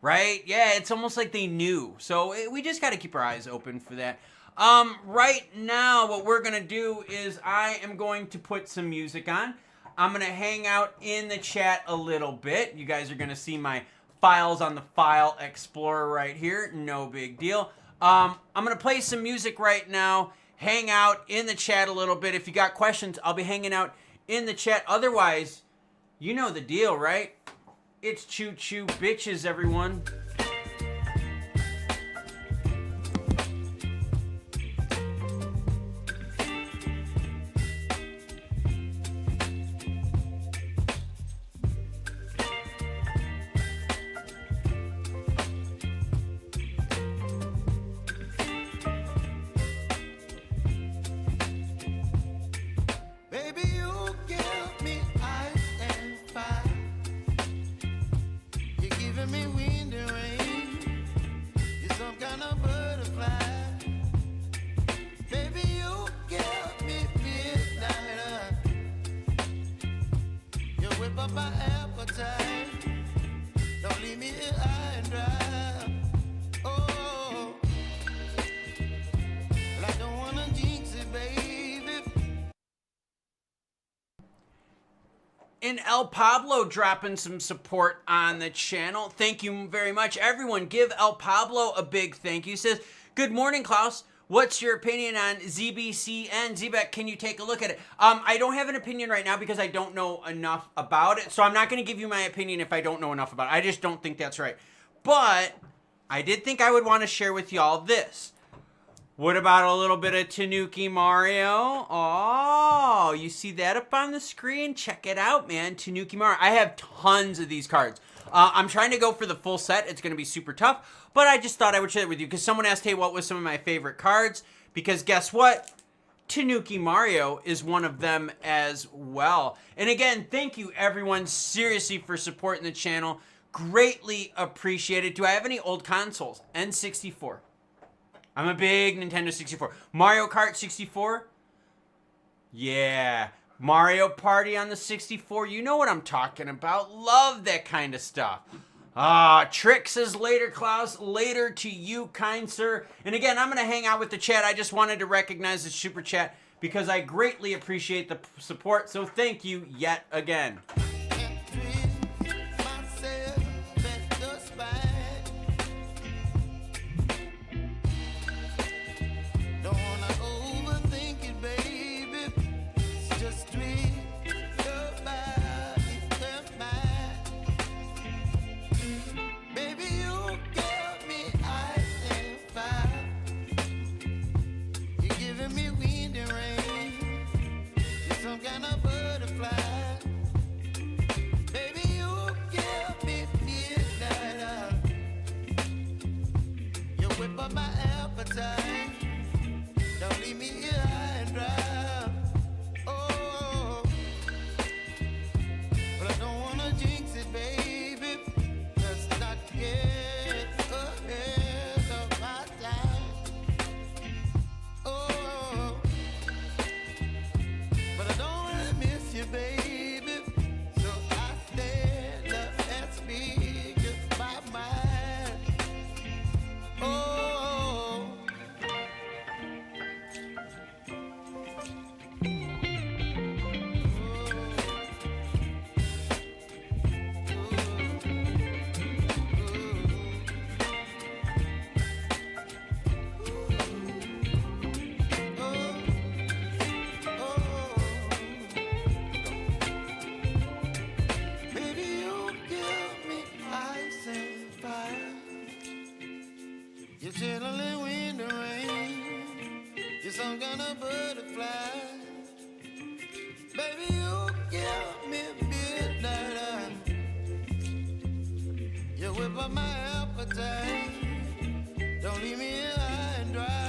Right? Yeah, it's almost like they knew. So we just got to keep our eyes open for that. Right now, what we're going to do is I am going to put some music on. I'm going to hang out in the chat a little bit. You guys are going to see my files on the File Explorer right here. No big deal. I'm going to play some music right now. Hang out in the chat a little bit. If you got questions, I'll be hanging out in the chat. Otherwise, you know the deal, right? It's choo choo bitches, everyone. And El Pablo dropping some support on the channel. Thank you very much. Everyone, give El Pablo a big thank you. He says, good morning, Klaus. What's your opinion on ZBC and ZBEC? Can you take a look at it? I don't have an opinion right now because I don't know enough about it. So I'm not going to give you my opinion if I don't know enough about it. I just don't think that's right. But I did think I would want to share with y'all this. What about a little bit of Tanuki Mario? Oh, you see that up on the screen? Check it out, man. Tanuki Mario. I have tons of these cards. I'm trying to go for the full set. It's going to be super tough. But I just thought I would share it with you because someone asked, hey, what was some of my favorite cards? Because guess what? Tanuki Mario is one of them as well. And again, thank you, everyone, seriously, for supporting the channel. Greatly appreciated. Do I have any old consoles? N64. I'm a big Nintendo 64. Mario Kart 64? Yeah. Mario Party on the 64. You know what I'm talking about. Love that kind of stuff. Trick says later, Klaus. Later to you, kind sir. And again, I'm going to hang out with the chat. I just wanted to recognize the super chat because I greatly appreciate the support. So thank you yet again. Don't leave me here high and dry. Oh, but I don't wanna jinx it, baby. Let's not get ahead of my time. Oh, but I don't wanna miss you, baby. So I stand up and speak just my mind. Oh. You're chilling wind and rain. You're some kind of butterfly. Baby, you give me midnight. You whip up my appetite. Don't leave me here high and dry.